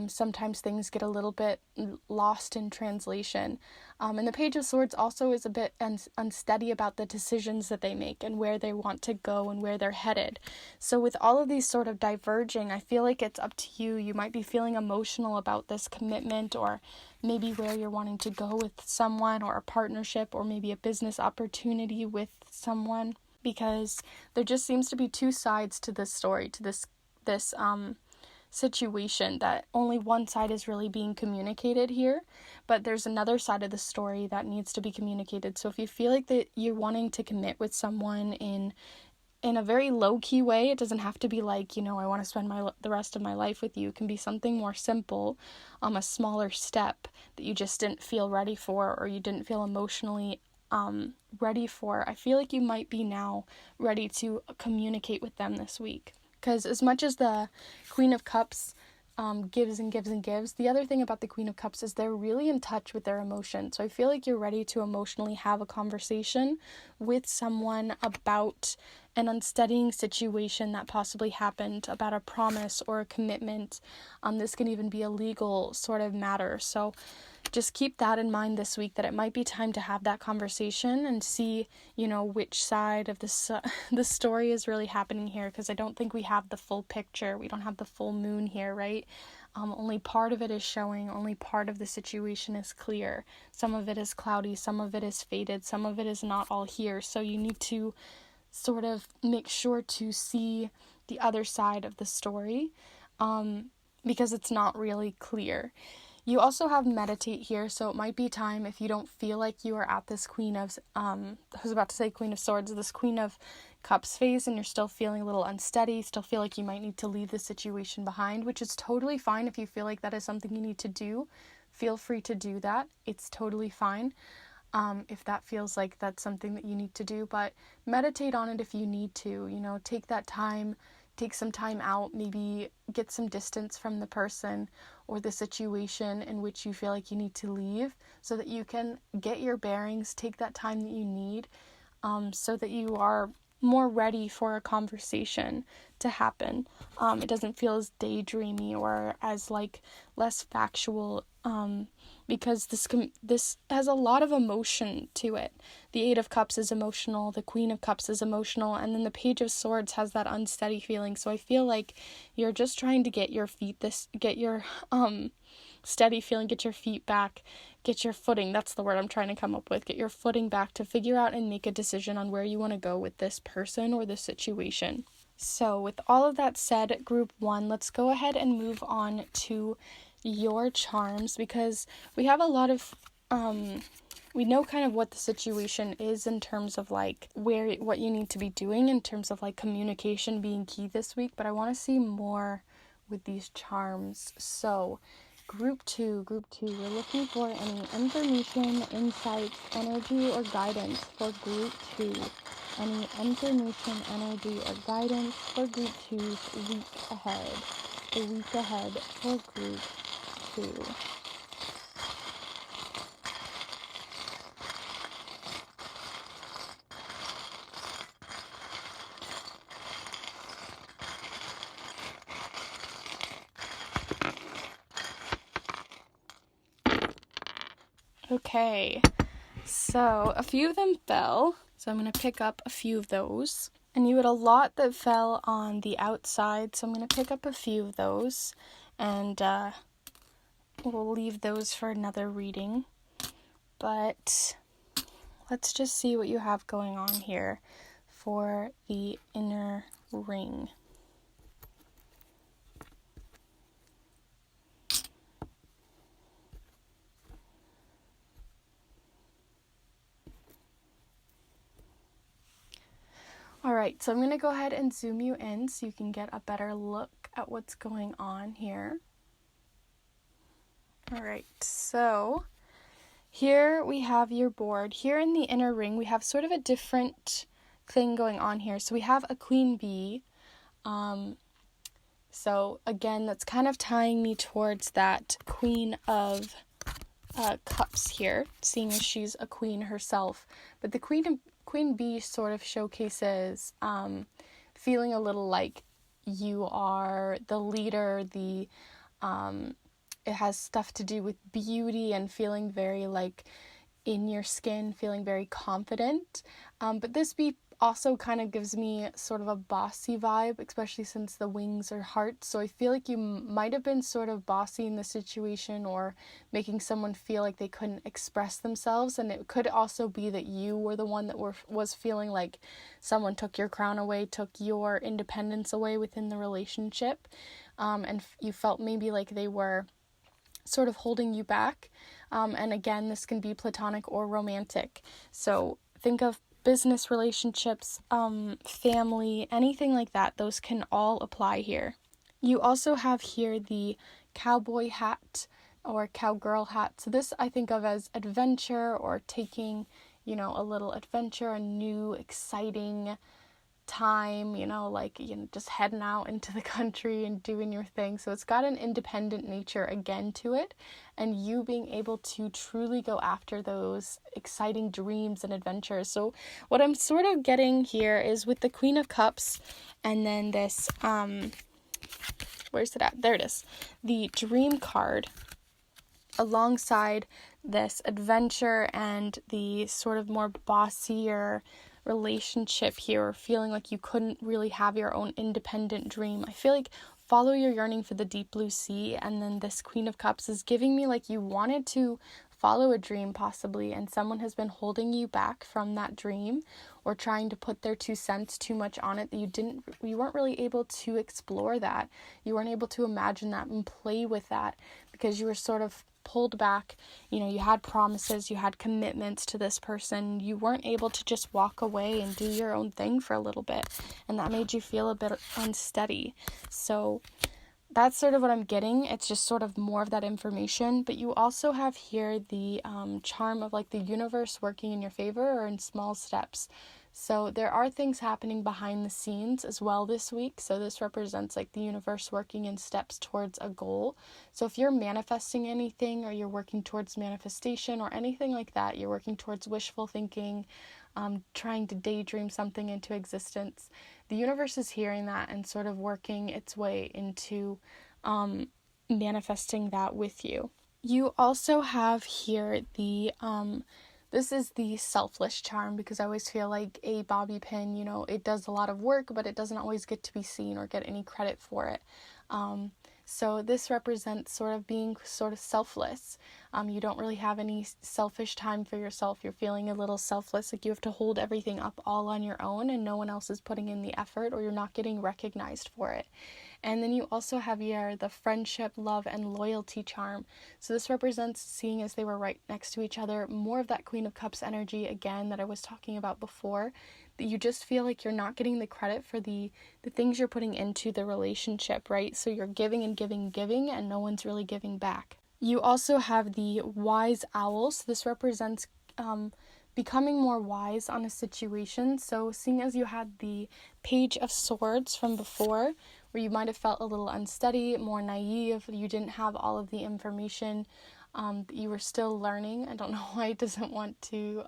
Sometimes things get a little bit lost in translation. And the Page of Swords also is a bit unsteady about the decisions that they make and where they want to go and where they're headed. So with all of these sort of diverging, I feel like it's up to you. You might be feeling emotional about this commitment, or maybe where you're wanting to go with someone, or a partnership, or maybe a business opportunity with someone, because there just seems to be two sides to this story, to this situation, that only one side is really being communicated here, but there's another side of the story that needs to be communicated. So if you feel like that you're wanting to commit with someone in a very low-key way, it doesn't have to be like, I want to spend the rest of my life with you. It can be something more simple, a smaller step that you just didn't feel ready for, or you didn't feel emotionally ready for. I feel like you might be now ready to communicate with them this week. Because as much as the Queen of Cups gives and gives and gives, the other thing about the Queen of Cups is they're really in touch with their emotions. So I feel like you're ready to emotionally have a conversation with someone about an unsteadying situation that possibly happened, about a promise or a commitment. This can even be a legal sort of matter. So just keep that in mind this week, that it might be time to have that conversation and see, which side of the story is really happening here, because I don't think we have the full picture. We don't have the full moon here, right? Only part of it is showing, only part of the situation is clear. Some of it is cloudy, some of it is faded, some of it is not all here. So you need to sort of make sure to see the other side of the story, because it's not really clear. You also have meditate here, so it might be time, if you don't feel like you are at this Queen of, I was about to say Queen of Swords, this Queen of Cups phase, and you're still feeling a little unsteady, still feel like you might need to leave the situation behind, which is totally fine. If you feel like that is something you need to do, feel free to do that. It's totally fine. If that feels like that's something that you need to do, but meditate on it if you need to, take that time, take some time out, maybe get some distance from the person or the situation in which you feel like you need to leave, so that you can get your bearings, take that time that you need, so that you are more ready for a conversation to happen. It doesn't feel as daydreamy or as less factual, because this has a lot of emotion to it. The Eight of Cups is emotional, the Queen of Cups is emotional, and then the Page of Swords has that unsteady feeling. So I feel like you're just trying to get your steady feeling, get your feet back, get your footing. That's the word I'm trying to come up with. Get your footing back to figure out and make a decision on where you want to go with this person or this situation. So with all of that said, group 1, let's go ahead and move on to your charms, because we have a lot of we know kind of what the situation is in terms of what you need to be doing in terms of communication being key this week, but I want to see more with these charms. So Group 2, we're looking for any information, insights, energy, or guidance for Group 2. Any information, energy, or guidance for Group 2's week ahead. The week ahead for Group 2. Okay, so a few of them fell, so I'm going to pick up a few of those. And you had a lot that fell on the outside, so I'm going to pick up a few of those, and we'll leave those for another reading. But let's just see what you have going on here for the inner ring. Alright, so I'm going to go ahead and zoom you in so you can get a better look at what's going on here. Alright, so Here we have your board. Here in the inner ring, we have sort of a different thing going on here. So we have a queen bee. So again, that's kind of tying me towards that queen of cups here, seeing as she's a queen herself. But the queen bee sort of showcases feeling a little like you are the leader, it has stuff to do with beauty and feeling very like in your skin, feeling very confident. But this bee also kind of gives me sort of a bossy vibe, especially since the wings are hearts. So I feel like you might have been sort of bossy in the situation or making someone feel like they couldn't express themselves. And it could also be that you were the one that was feeling like someone took your crown away, took your independence away within the relationship. And you felt maybe like they were sort of holding you back. And again, this can be platonic or romantic. So think of business relationships, family, anything like that. Those can all apply here. You also have here the cowboy hat or cowgirl hat. So this I think of as adventure or taking, a little adventure, a new exciting time, just heading out into the country and doing your thing. So it's got an independent nature again to it, and you being able to truly go after those exciting dreams and adventures. So what I'm sort of getting here is with the Queen of Cups and then this where's it at? There it is. The Dream card alongside this adventure and the sort of more bossier relationship here, feeling like you couldn't really have your own independent dream. I feel like follow your yearning for the deep blue sea, and then this Queen of Cups is giving me like you wanted to follow a dream possibly, and someone has been holding you back from that dream or trying to put their 2 cents too much on it, that you weren't really able to explore that. You weren't able to imagine that and play with that because you were sort of pulled back. You had promises, you had commitments to this person. You weren't able to just walk away and do your own thing for a little bit, and that made you feel a bit unsteady. So that's sort of what I'm getting. It's just sort of more of that information. But you also have here the charm of like the universe working in your favor or in small steps. So there are things happening behind the scenes as well this week. So this represents like the universe working in steps towards a goal. So if you're manifesting anything or you're working towards manifestation or anything like that, you're working towards wishful thinking, trying to daydream something into existence, the universe is hearing that and sort of working its way into manifesting that with you. You also have here the this is the selfless charm, because I always feel like a bobby pin, it does a lot of work, but it doesn't always get to be seen or get any credit for it. So this represents sort of being sort of selfless. You don't really have any selfish time for yourself. You're feeling a little selfless, like you have to hold everything up all on your own and no one else is putting in the effort, or you're not getting recognized for it. And then you also have here the friendship, love, and loyalty charm. So this represents seeing as they were right next to each other, more of that Queen of Cups energy again that I was talking about before, that you just feel like you're not getting the credit for the things you're putting into the relationship, right? So you're giving and giving, and no one's really giving back. You also have the wise owl. So this represents becoming more wise on a situation. So seeing as you had the Page of Swords from before, where you might have felt a little unsteady, more naive, you didn't have all of the information, you were still learning. I don't know why it doesn't want to,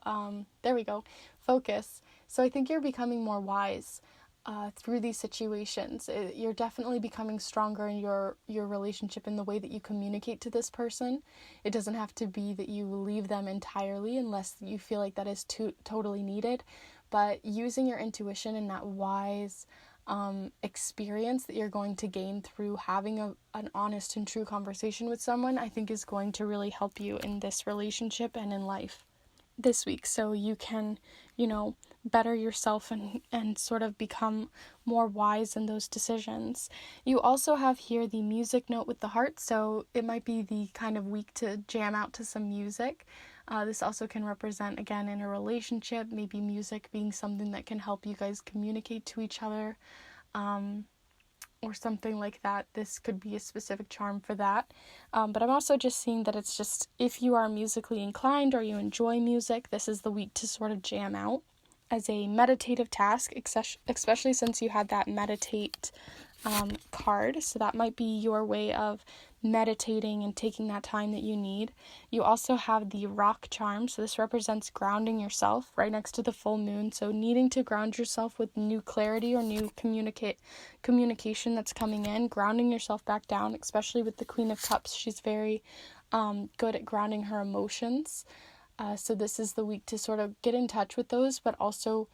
there we go, focus. So I think you're becoming more wise through these situations. You're definitely becoming stronger in your relationship in the way that you communicate to this person. It doesn't have to be that you leave them entirely unless you feel like that is totally needed. But using your intuition and that wise experience that you're going to gain through having an honest and true conversation with someone, I think is going to really help you in this relationship and in life this week, so you can, better yourself and sort of become more wise in those decisions. You also have here the music note with the heart, so it might be the kind of week to jam out to some music. This also can represent, again, in a relationship, maybe music being something that can help you guys communicate to each other. or something like that, this could be a specific charm for that. But I'm also just seeing that it's just, if you are musically inclined or you enjoy music, this is the week to sort of jam out as a meditative task, especially since you had that meditate card. So that might be your way of meditating and taking that time that you need. You also have the rock charm. So this represents grounding yourself right next to the full moon. So needing to ground yourself with new clarity or new communication that's coming in, grounding yourself back down, especially with the Queen of Cups. She's very good at grounding her emotions. So this is the week to sort of get in touch with those, but also,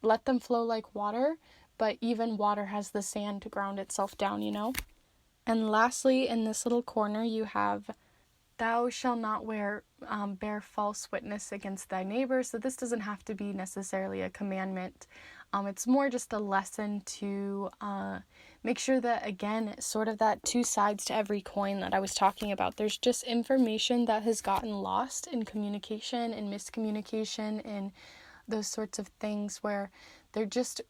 let them flow like water. But even water has the sand to ground itself down, And lastly, in this little corner, you have, thou shalt not bear false witness against thy neighbor. So this doesn't have to be necessarily a commandment. It's more just a lesson to make sure that, again, sort of that two sides to every coin that I was talking about. There's just information that has gotten lost in communication and miscommunication and those sorts of things where they're just,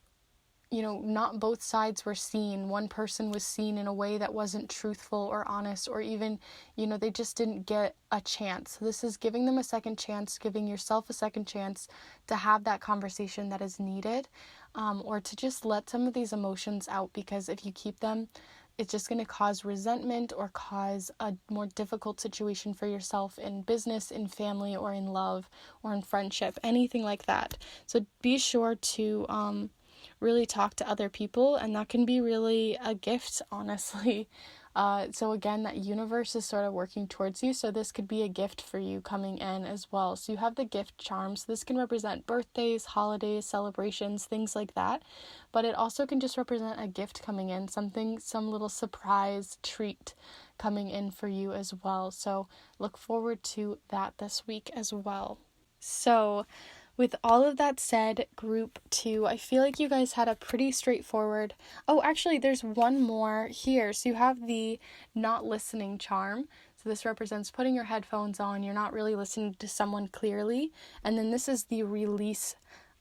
not both sides were seen. One person was seen in a way that wasn't truthful or honest, or even, they just didn't get a chance. So this is giving them a second chance, giving yourself a second chance to have that conversation that is needed, or to just let some of these emotions out, because if you keep them, it's just going to cause resentment or cause a more difficult situation for yourself in business, in family, or in love, or in friendship, anything like that. So be sure to really talk to other people, and that can be really a gift, honestly. So again, that universe is sort of working towards you, so this could be a gift for you coming in as well. So you have the gift charm, so this can represent birthdays, holidays, celebrations, things like that, but it also can just represent a gift coming in, some little surprise treat coming in for you as well. So look forward to that this week as well. So with all of that said, group 2, I feel like you guys had a pretty straightforward... Oh, actually, there's one more here. So you have the not listening charm. So this represents putting your headphones on. You're not really listening to someone clearly. And then this is the release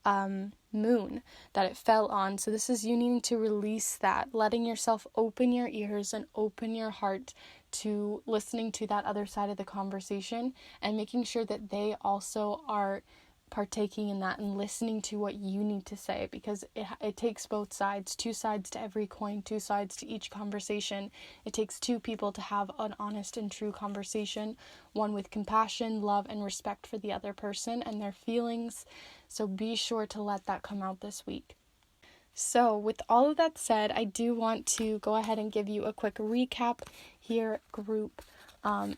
moon that it fell on. So this is you needing to release that, letting yourself open your ears and open your heart to listening to that other side of the conversation, and making sure that they also are partaking in that and listening to what you need to say, because it takes both sides, two sides to every coin, two sides to each conversation. It takes two people to have an honest and true conversation, one with compassion, love, and respect for the other person and their feelings. So be sure to let that come out this week. So with all of that said, I do want to go ahead and give you a quick recap here, group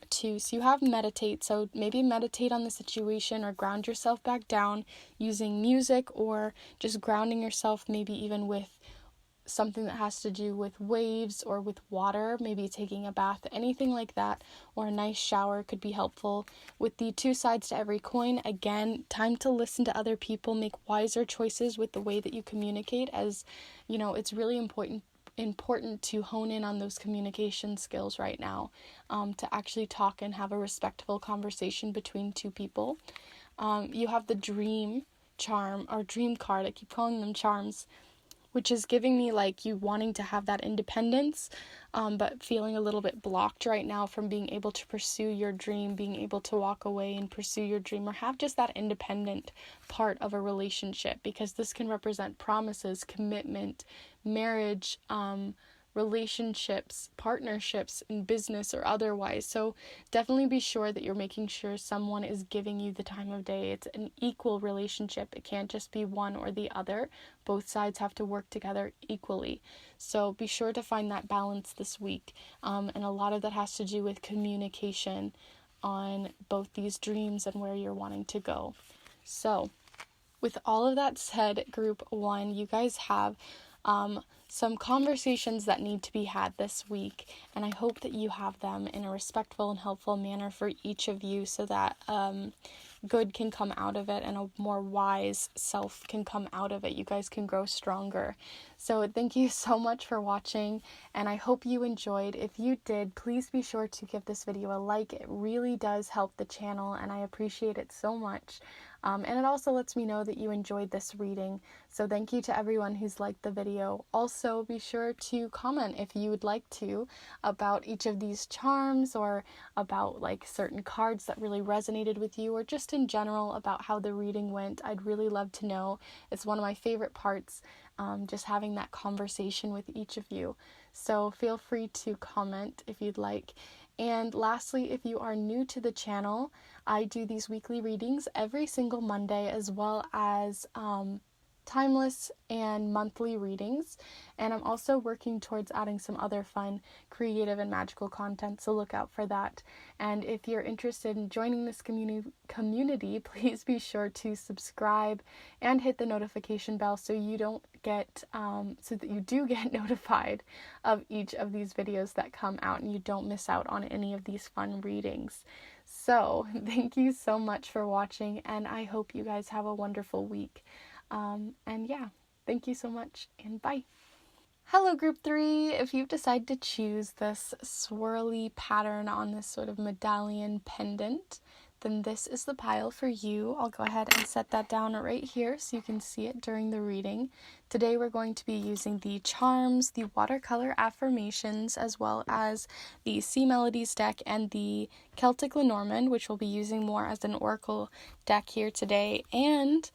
2. So you have meditate. So maybe meditate on the situation or ground yourself back down using music, or just grounding yourself maybe even with something that has to do with waves or with water, maybe taking a bath, anything like that, or a nice shower could be helpful. With the two sides to every coin, again, time to listen to other people, make wiser choices with the way that you communicate, as it's really important to hone in on those communication skills right now, to actually talk and have a respectful conversation between two people. You have the dream charm, or dream card, I keep calling them charms, which is giving me like you wanting to have that independence, but feeling a little bit blocked right now from being able to pursue your dream, being able to walk away and pursue your dream, or have just that independent part of a relationship, because this can represent promises, commitment, marriage, relationships, partnerships in business or otherwise. So definitely be sure that you're making sure someone is giving you the time of day. It's an equal relationship. It can't just be one or the other. Both sides have to work together equally. So be sure to find that balance this week. And a lot of that has to do with communication on both these dreams and where you're wanting to go. So with all of that said, group 1, you guys have some conversations that need to be had this week, and I hope that you have them in a respectful and helpful manner for each of you, so that good can come out of it and a more wise self can come out of it. You guys can grow stronger. So thank you so much for watching, and I hope you enjoyed. If you did, please be sure to give this video a like. It really does help the channel, and I appreciate it so much. And it also lets me know that you enjoyed this reading. So thank you to everyone who's liked the video. Also, be sure to comment if you would like to about each of these charms, or about like certain cards that really resonated with you, or just in general about how the reading went. I'd really love to know. It's one of my favorite parts, just having that conversation with each of you. So feel free to comment if you'd like. And lastly, if you are new to the channel, I do these weekly readings every single Monday, as well as timeless and monthly readings. And I'm also working towards adding some other fun, creative, and magical content, so look out for that. And if you're interested in joining this community, please be sure to subscribe and hit the notification bell so you don't get so that you do get notified of each of these videos that come out, and you don't miss out on any of these fun readings. So thank you so much for watching, and I hope you guys have a wonderful week. And yeah, thank you so much, and bye. Hello, group 3. If you've decided to choose this swirly pattern on this sort of medallion pendant, then this is the pile for you. I'll go ahead and set that down right here so you can see it during the reading. Today we're going to be using the charms, the watercolor affirmations, as well as the Melodies deck and the Celtic Lenormand, which we'll be using more as an oracle deck here today. And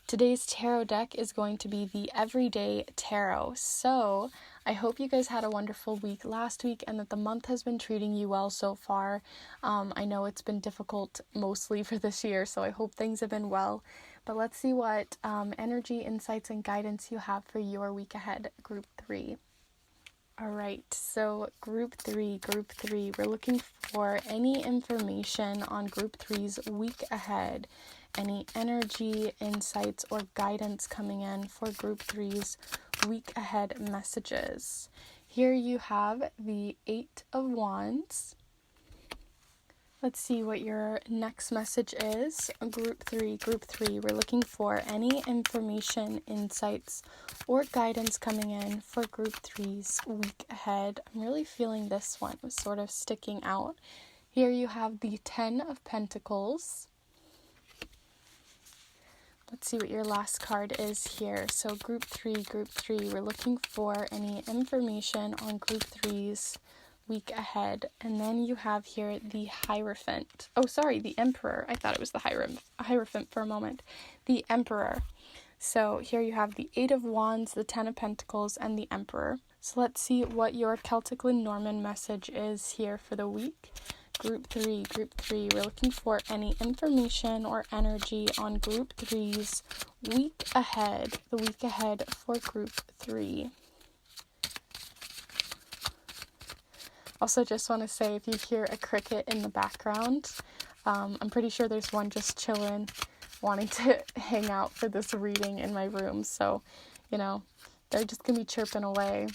today's tarot deck is going to be the Everyday Tarot. So I hope you guys had a wonderful week last week, and that the month has been treating you well so far. I know it's been difficult mostly for this year, so I hope things have been well. But let's see what energy, insights, and guidance you have for your week ahead, group 3. All right, so group 3, we're looking for any information on group 3's week ahead. Any energy, insights, or guidance coming in for group 3's week ahead messages. Here you have the 8 of Wands. Let's see what your next message is. Group 3, we're looking for any information, insights, or guidance coming in for group 3's week ahead. I'm really feeling this one was sort of sticking out. Here you have the 10 of Pentacles. Let's see what your last card is here. So group 3, we're looking for any information on group 3's week ahead. And then you have here the Hierophant. Oh, sorry, the Emperor. I thought it was the Hierophant for a moment. The Emperor. So here you have the 8 of Wands, the 10 of Pentacles, and the Emperor. So let's see what your Celtic Lenormand message is here for the week. Group 3, we're looking for any information or energy on group 3's week ahead. The week ahead for group 3. Also, just want to say, if you hear a cricket in the background, I'm pretty sure there's one just chilling, wanting to hang out for this reading in my room. So, you know, they're just going to be chirping away.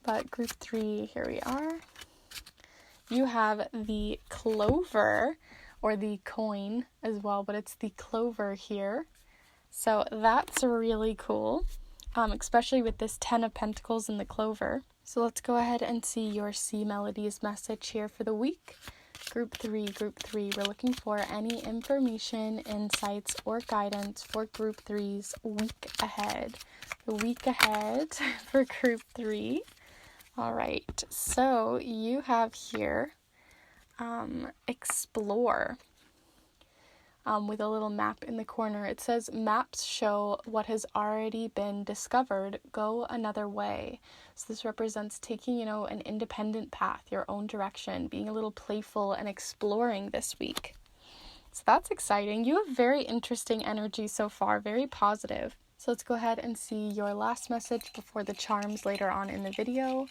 But group 3, here we are. You have the clover, or the coin as well, but it's the clover here. So that's really cool, especially with this 10 of Pentacles and the clover. So let's go ahead and see your Melodies message here for the week. Group 3, we're looking for any information, insights, or guidance for group 3's week ahead. The week ahead for group 3. All right, so you have here explore with a little map in the corner. It says maps show what has already been discovered. Go another way. So this represents taking, an independent path, your own direction, being a little playful and exploring this week. So that's exciting. You have very interesting energy so far, very positive. So let's go ahead and see your last message before the charms later on in the video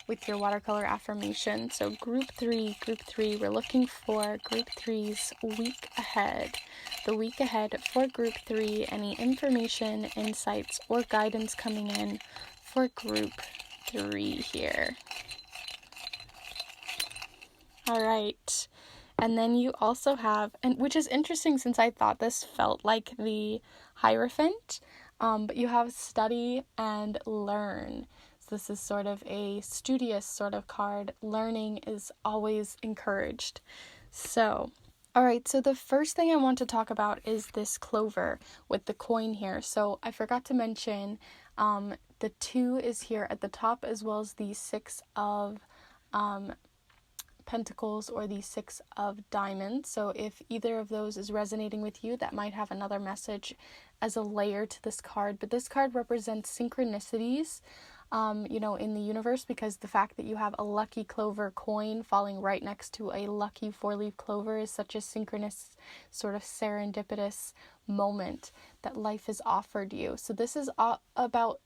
with your watercolor affirmation. So group 3, we're looking for group 3's week ahead. The week ahead for group 3, any information, insights, or guidance coming in for group 3 here. All right. And then you also have, and which is interesting since I thought this felt like the Hierophant, but you have study and learn. So this is sort of a studious sort of card. Learning is always encouraged. So All right, so the first thing I want to talk about is this clover with the coin here. So I forgot to mention the 2 is here at the top, as well as the 6 of pentacles or the 6 of diamonds. So if either of those is resonating with you, that might have another message as a layer to this card. But this card represents synchronicities, in the universe, because the fact that you have a lucky clover coin falling right next to a lucky 4-leaf clover is such a synchronous, sort of serendipitous moment that life has offered you. So this is about,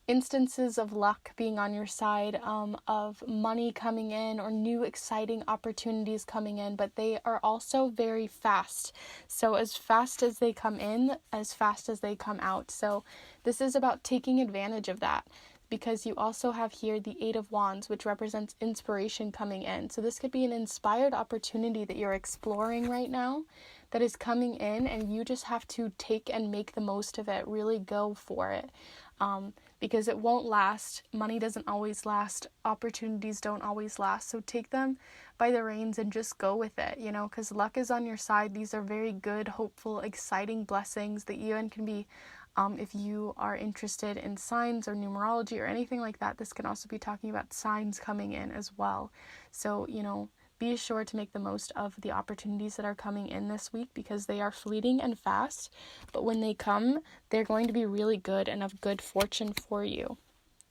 instances of luck being on your side, of money coming in or new exciting opportunities coming in, but they are also very fast. So as fast as they come in, as fast as they come out. So this is about taking advantage of that, because you also have here the 8 of Wands, which represents inspiration coming in. So this could be an inspired opportunity that you're exploring right now that is coming in, and you just have to take and make the most of it. Really go for it. Because it won't last. Money doesn't always last. Opportunities don't always last. So take them by the reins and just go with it, because luck is on your side. These are very good, hopeful, exciting blessings that even can be, if you are interested in signs or numerology or anything like that, this can also be talking about signs coming in as well. So, be sure to make the most of the opportunities that are coming in this week, because they are fleeting and fast, but when they come, they're going to be really good and of good fortune for you.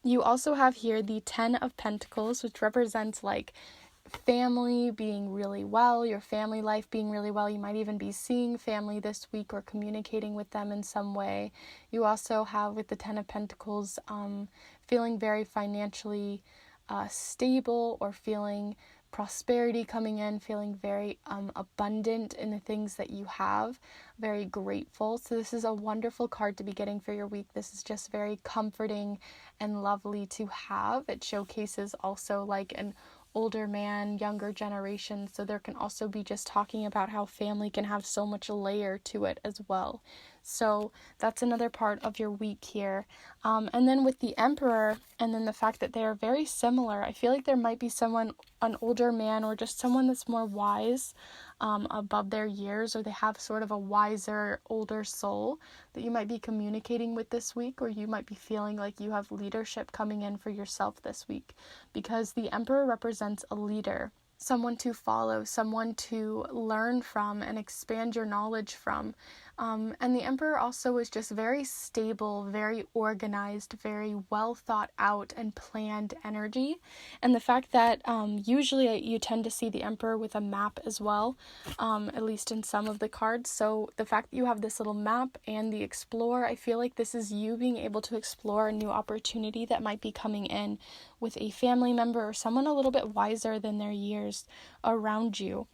You also have here the 10 of Pentacles, which represents like family being really well, your family life being really well. You might even be seeing family this week or communicating with them in some way. You also have, with the 10 of Pentacles, feeling very financially stable, or feeling prosperity coming in, feeling very abundant in the things that you have, very grateful. So this is a wonderful card to be getting for your week. This is just very comforting and lovely to have. It showcases also like an older man, younger generation. So there can also be just talking about how family can have so much layer to it as well. So that's another part of your week here. And then with the Emperor, and then the fact that they are very similar, I feel like there might be someone, an older man, or just someone that's more wise, above their years, or they have sort of a wiser, older soul that you might be communicating with this week, or you might be feeling like you have leadership coming in for yourself this week, because the Emperor represents a leader, someone to follow, someone to learn from and expand your knowledge from. And the Emperor also is just very stable, very organized, very well thought out and planned energy. And the fact that usually you tend to see the Emperor with a map as well, at least in some of the cards. So the fact that you have this little map and the Explorer, I feel like this is you being able to explore a new opportunity that might be coming in with a family member or someone a little bit wiser than their years around you.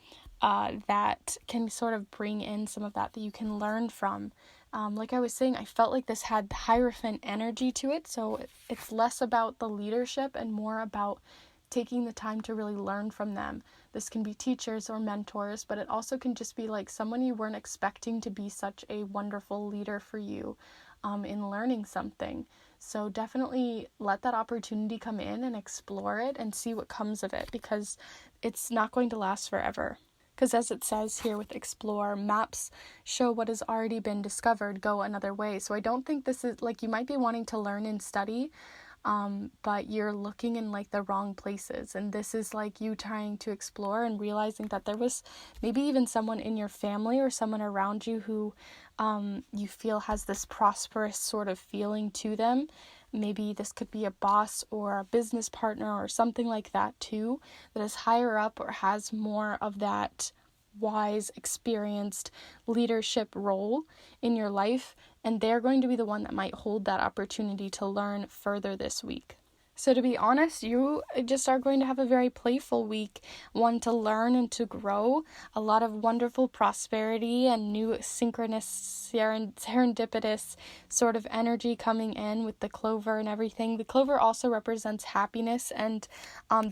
That can sort of bring in some of that you can learn from. Like I was saying, I felt like this had Hierophant energy to it, so it's less about the leadership and more about taking the time to really learn from them. This can be teachers or mentors, but it also can just be like someone you weren't expecting to be such a wonderful leader for you in learning something. So definitely let that opportunity come in and explore it and see what comes of it, because it's not going to last forever. Because as it says here with Explore, maps show what has already been discovered, go another way. So I don't think this is, like, you might be wanting to learn and study, but you're looking in like the wrong places. And this is like you trying to explore and realizing that there was maybe even someone in your family or someone around you who you feel has this prosperous sort of feeling to them. Maybe this could be a boss or a business partner or something like that too, that is higher up or has more of that wise, experienced leadership role in your life, and they're going to be the one that might hold that opportunity to learn further this week. So to be honest, you just are going to have a very playful week, one to learn and to grow, a lot of wonderful prosperity and new synchronous, serendipitous sort of energy coming in with the clover and everything. The clover also represents happiness, and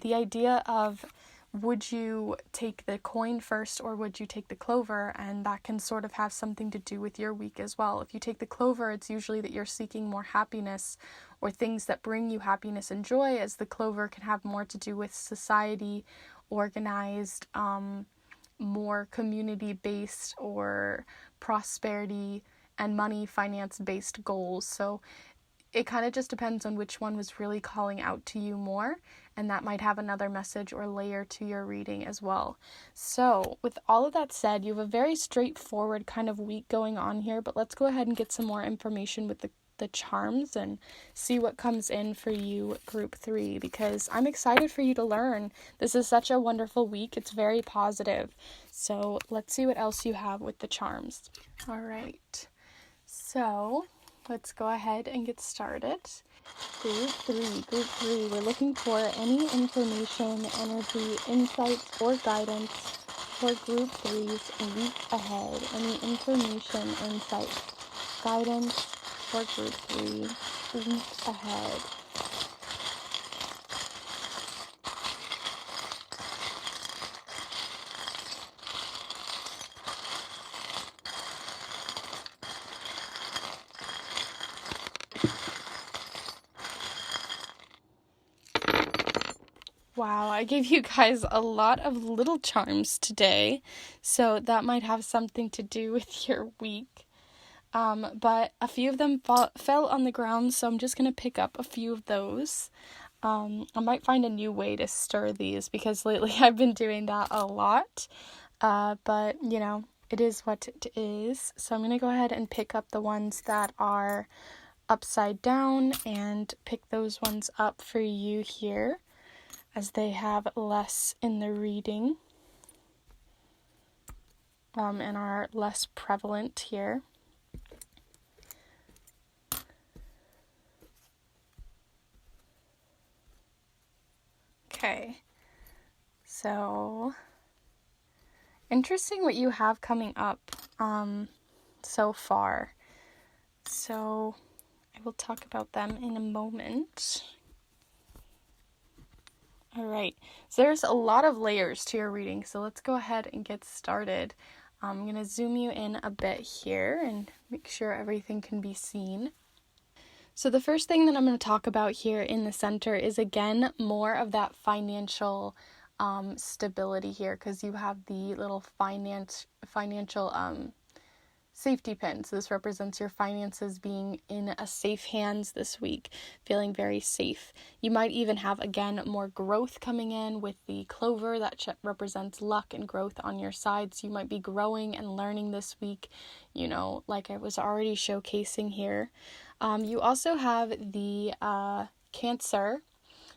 the idea of, would you take the coin first or would you take the clover? And that can sort of have something to do with your week as well. If you take the clover, it's usually that you're seeking more happiness or things that bring you happiness and joy, as the clover can have more to do with society, organized, more community-based or prosperity and money finance-based goals. So it kind of just depends on which one was really calling out to you more, and that might have another message or layer to your reading as well. So with all of that said, you have a very straightforward kind of week going on here, but let's go ahead and get some more information with the charms and see what comes in for you, group 3, because I'm excited for you to learn. This is such a wonderful week. It's very positive. So let's see what else you have with the charms. All right. So let's go ahead and get started. Group 3, we're looking for any information, energy, insights, or guidance for Group 3's week ahead. Any information, insights, guidance for Group 3 week ahead. Wow, I gave you guys a lot of little charms today, so that might have something to do with your week. But a few of them fell on the ground, so I'm just going to pick up a few of those. I might find a new way to stir these, because lately I've been doing that a lot. But, it is what it is. So I'm going to go ahead and pick up the ones that are upside down and pick those ones up for you here, as they have less in the reading and are less prevalent here. Okay, so interesting what you have coming up so far. So I will talk about them in a moment. All right, so there's a lot of layers to your reading, so let's go ahead and get started. I'm going to zoom you in a bit here and make sure everything can be seen. So the first thing that I'm going to talk about here in the center is, again, more of that financial stability here, because you have the little financial safety pin. So this represents your finances being in a safe hands this week, feeling very safe. You might even have, again, more growth coming in with the clover that represents luck and growth on your side. So you might be growing and learning this week, like I was already showcasing here. You also have the Cancer.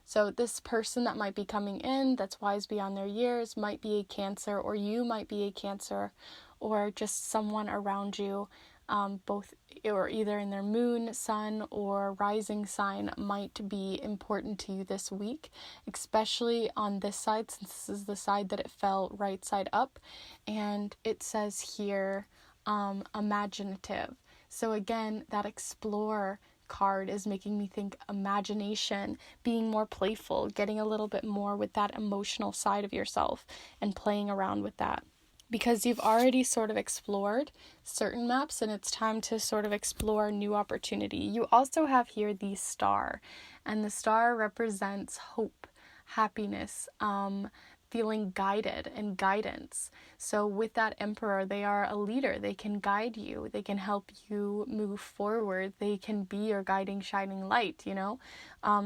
So this person that might be coming in that's wise beyond their years might be a Cancer, or you might be a Cancer, or just someone around you, both or either in their moon, sun, or rising sign might be important to you this week, especially on this side, since this is the side that it fell right side up. And it says here, imaginative. So again, that explore card is making me think imagination, being more playful, getting a little bit more with that emotional side of yourself and playing around with that. Because you've already sort of explored certain maps, and it's time to sort of explore new opportunity. You also have here the star, and the star represents hope, happiness, feeling guided and guidance. So with that Emperor, they are a leader. They can guide you. They can help you move forward. They can be your guiding, shining light,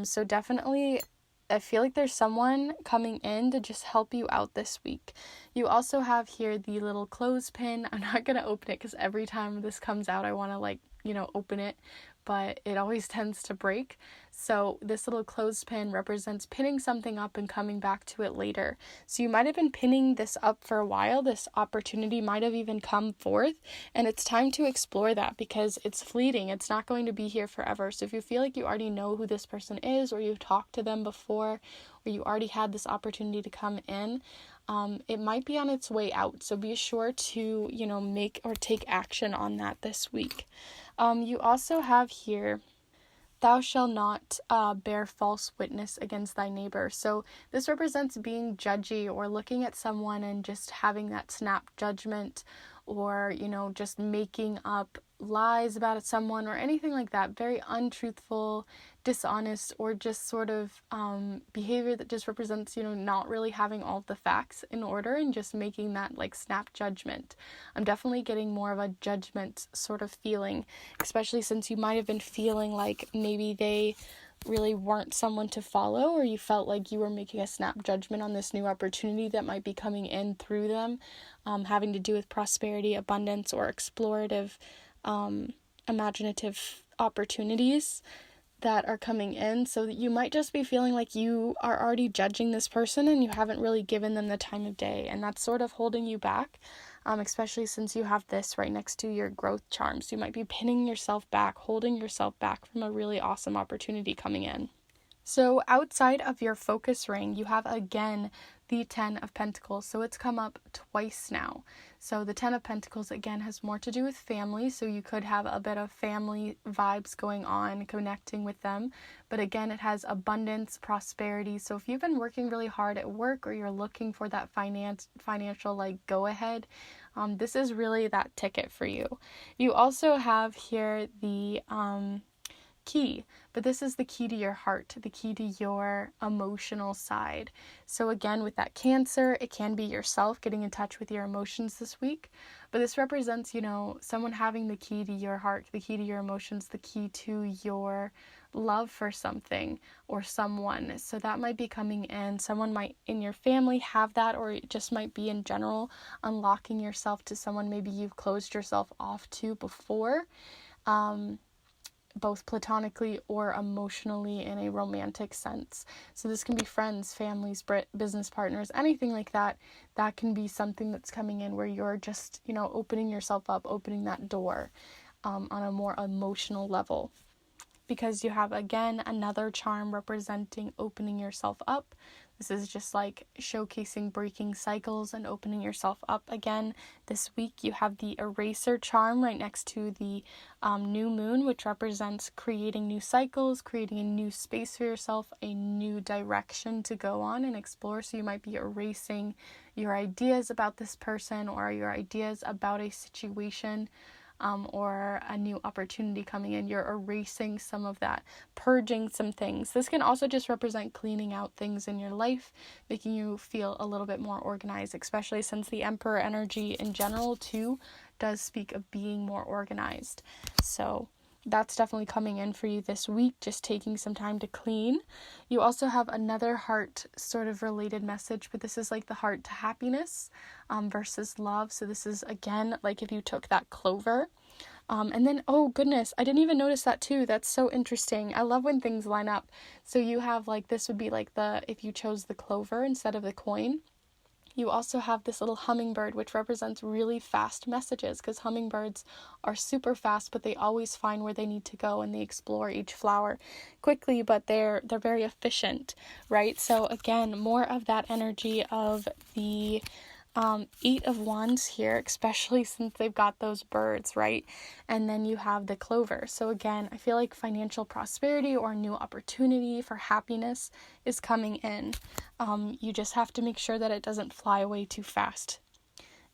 So definitely, I feel like there's someone coming in to just help you out this week. You also have here the little clothespin. I'm not going to open it because every time this comes out, I want to open it, but it always tends to break. So this little clothespin represents pinning something up and coming back to it later. So you might have been pinning this up for a while. This opportunity might have even come forth, and it's time to explore that because it's fleeting. It's not going to be here forever. So if you feel like you already know who this person is, or you've talked to them before, or you already had this opportunity to come in, it might be on its way out. So be sure to, make or take action on that this week. You also have here, thou shalt not bear false witness against thy neighbor. So this represents being judgy or looking at someone and just having that snap judgment, or, just making up lies about someone or anything like that. Very untruthful, dishonest or just sort of behavior that just represents, not really having all of the facts in order and just making that like snap judgment. I'm definitely getting more of a judgment sort of feeling, especially since you might have been feeling like maybe they really weren't someone to follow, or you felt like you were making a snap judgment on this new opportunity that might be coming in through them, having to do with prosperity, abundance, or explorative, imaginative opportunities that are coming in. So you might just be feeling like you are already judging this person and you haven't really given them the time of day, and that's sort of holding you back, especially since you have this right next to your growth charms. You might be pinning yourself back, holding yourself back from a really awesome opportunity coming in. So outside of your focus ring, you have again the 10 of Pentacles. So it's come up twice now. So the 10 of Pentacles again has more to do with family. So you could have a bit of family vibes going on, connecting with them. But again, it has abundance, prosperity. So if you've been working really hard at work, or you're looking for that financial like go ahead, this is really that ticket for you. You also have here the key, but this is the key to your heart, the key to your emotional side. So again, with that Cancer, it can be yourself getting in touch with your emotions this week, but this represents, someone having the key to your heart, the key to your emotions, the key to your love for something or someone. So that might be coming in. Someone might in your family have that, or it just might be in general unlocking yourself to someone maybe you've closed yourself off to before, both platonically or emotionally in a romantic sense. So this can be friends, families, business partners, anything like that. That can be something that's coming in where you're just, opening yourself up, opening that door on a more emotional level. Because you have, again, another charm representing opening yourself up. This is just like showcasing breaking cycles and opening yourself up again. This week you have the eraser charm right next to the new moon, which represents creating new cycles, creating a new space for yourself, a new direction to go on and explore. So you might be erasing your ideas about this person or your ideas about a situation, or a new opportunity coming in. You're erasing some of that, purging some things. This can also just represent cleaning out things in your life, making you feel a little bit more organized, especially since the Emperor energy in general too does speak of being more organized. So that's definitely coming in for you this week, just taking some time to clean. You also have another heart sort of related message, but this is like the heart to happiness versus love. So this is, again, like if you took that clover. And then, oh goodness, I didn't even notice that too. That's so interesting. I love when things line up. So you have like, this would be like if you chose the clover instead of the coin. You also have this little hummingbird, which represents really fast messages, because hummingbirds are super fast, but they always find where they need to go and they explore each flower quickly, but they're very efficient, right? So again, more of that energy of the 8 of Wands here, especially since they've got those birds, right? And then you have the clover. So again, I feel like financial prosperity or new opportunity for happiness is coming in. You just have to make sure that it doesn't fly away too fast.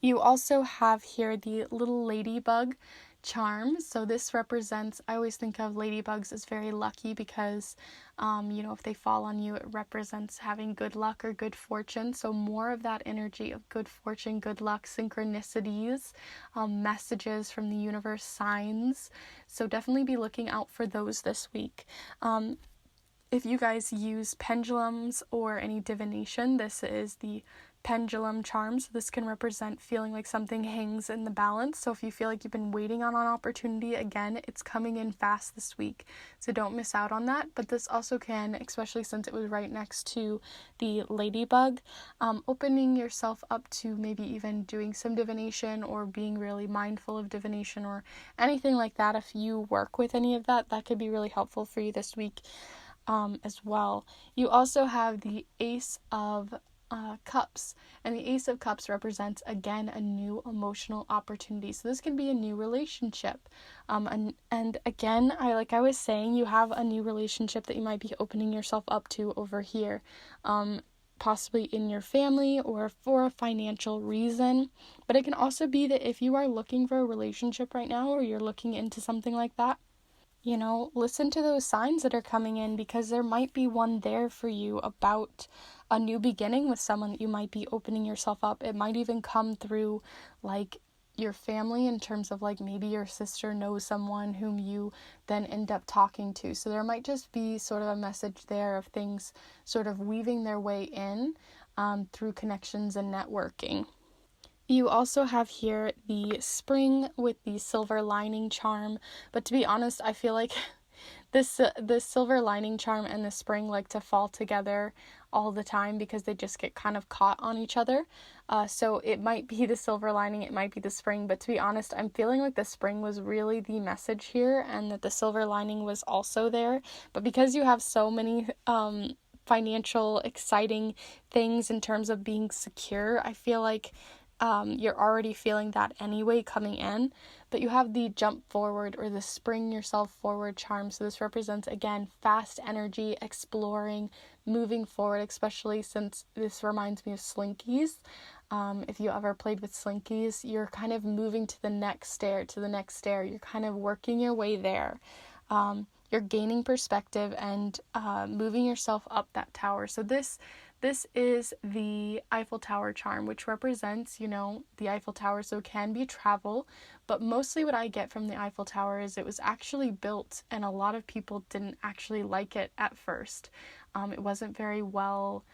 You also have here the little ladybug charm. So this represents, I always think of ladybugs as very lucky because, if they fall on you, it represents having good luck or good fortune. So more of that energy of good fortune, good luck, synchronicities, messages from the universe, signs. So definitely be looking out for those this week. If you guys use pendulums or any divination, this is the pendulum charm. So this can represent feeling like something hangs in the balance. So if you feel like you've been waiting on an opportunity, again, it's coming in fast this week. So don't miss out on that. But this also can, especially since it was right next to the ladybug, opening yourself up to maybe even doing some divination or being really mindful of divination or anything like that. If you work with any of that, that could be really helpful for you this week as well. You also have the Ace of Cups, and the Ace of Cups represents, again, a new emotional opportunity. So this can be a new relationship, and again, I was saying, you have a new relationship that you might be opening yourself up to over here, possibly in your family or for a financial reason. But it can also be that if you are looking for a relationship right now, or you're looking into something like that, listen to those signs that are coming in, because there might be one there for you about a new beginning with someone that you might be opening yourself up. It might even come through like your family, in terms of like maybe your sister knows someone whom you then end up talking to. So there might just be sort of a message there of things sort of weaving their way in through connections and networking. You also have here the spring with the silver lining charm, but to be honest, I feel like this silver lining charm and the spring like to fall together all the time, because they just get kind of caught on each other. So it might be the silver lining, it might be the spring, but to be honest, I'm feeling like the spring was really the message here, and that the silver lining was also there. But because you have so many financial exciting things in terms of being secure, I feel like you're already feeling that anyway coming in. But you have the jump forward, or the spring yourself forward charm. So this represents, again, fast energy, exploring, moving forward, especially since this reminds me of slinkies. If you ever played with slinkies, you're kind of moving to the next stair, You're kind of working your way there. You're gaining perspective and moving yourself up that tower. So this is the Eiffel Tower charm, which represents, the Eiffel Tower. So it can be travel, but mostly what I get from the Eiffel Tower is it was actually built, and a lot of people didn't actually like it at first. It wasn't very well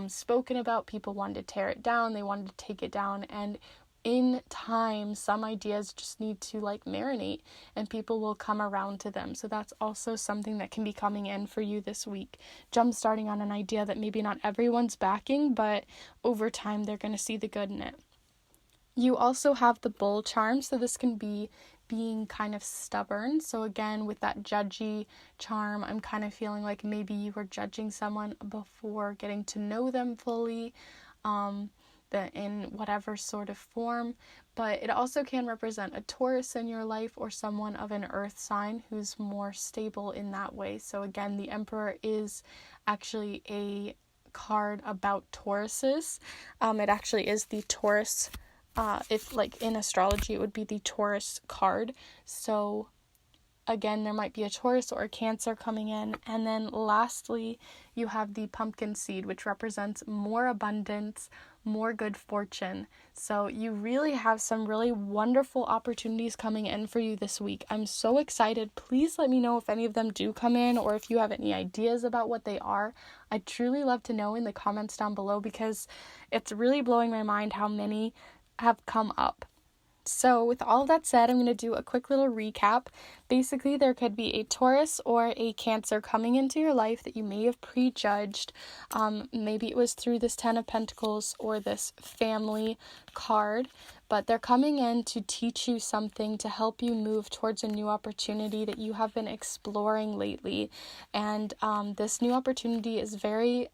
spoken about. People wanted to tear it down. They wanted to take it down. And in time, some ideas just need to marinate, and people will come around to them. So that's also something that can be coming in for you this week. Jump starting on an idea that maybe not everyone's backing, but over time they're going to see the good in it. You also have the bull charm, so this can be being kind of stubborn. So again, with that judgy charm, I'm kind of feeling like maybe you were judging someone before getting to know them fully. In whatever sort of form, but it also can represent a Taurus in your life, or someone of an earth sign who's more stable in that way. So again, the Emperor is actually a card about Tauruses. It actually is the Taurus, if in astrology it would be the Taurus card. So again, there might be a Taurus or a Cancer coming in. And then lastly, you have the pumpkin seed, which represents more abundance, more good fortune. So you really have some really wonderful opportunities coming in for you this week. I'm so excited. Please let me know if any of them do come in, or if you have any ideas about what they are. I'd truly love to know in the comments down below, because it's really blowing my mind how many have come up. So with all of that said, I'm going to do a quick little recap. Basically, there could be a Taurus or a Cancer coming into your life that you may have prejudged. Maybe it was through this 10 of Pentacles or this family card, but they're coming in to teach you something, to help you move towards a new opportunity that you have been exploring lately. And this new opportunity is very...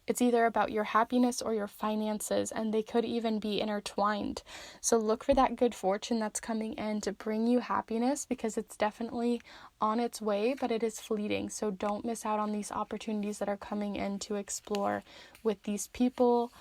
it's either about your happiness or your finances, and they could even be intertwined. So look for that good fortune that's coming in to bring you happiness, because it's definitely on its way, but it is fleeting. So don't miss out on these opportunities that are coming in to explore with these people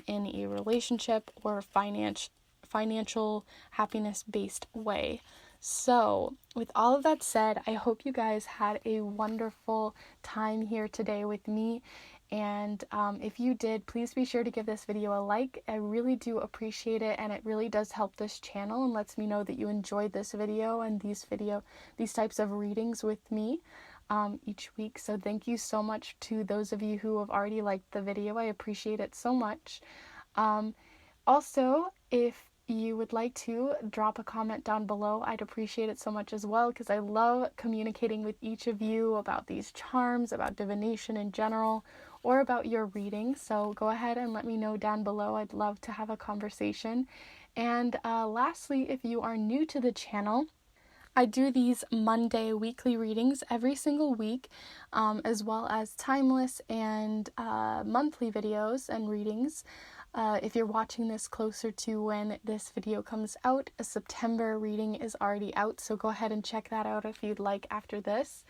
in a relationship or financial happiness-based way. So, with all of that said, I hope you guys had a wonderful time here today with me. And if you did, please be sure to give this video a like. I really do appreciate it, and it really does help this channel and lets me know that you enjoyed this video and these types of readings with me each week. So thank you so much to those of you who have already liked the video. I appreciate it so much. Also, if you would like to drop a comment down below, I'd appreciate it so much as well, because I love communicating with each of you about these charms, about divination in general, or about your reading. So go ahead and let me know down below. I'd love to have a conversation. And lastly, if you are new to the channel, I do these Monday weekly readings every single week, as well as timeless and monthly videos and readings. If you're watching this closer to when this video comes out, a September reading is already out, so go ahead and check that out if you'd like after this.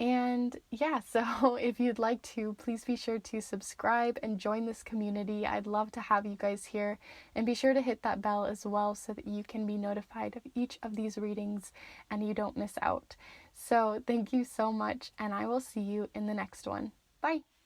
And yeah, so if you'd like to, please be sure to subscribe and join this community. I'd love to have you guys here. And be sure to hit that bell as well so that you can be notified of each of these readings and you don't miss out. So thank you so much, and I will see you in the next one. Bye.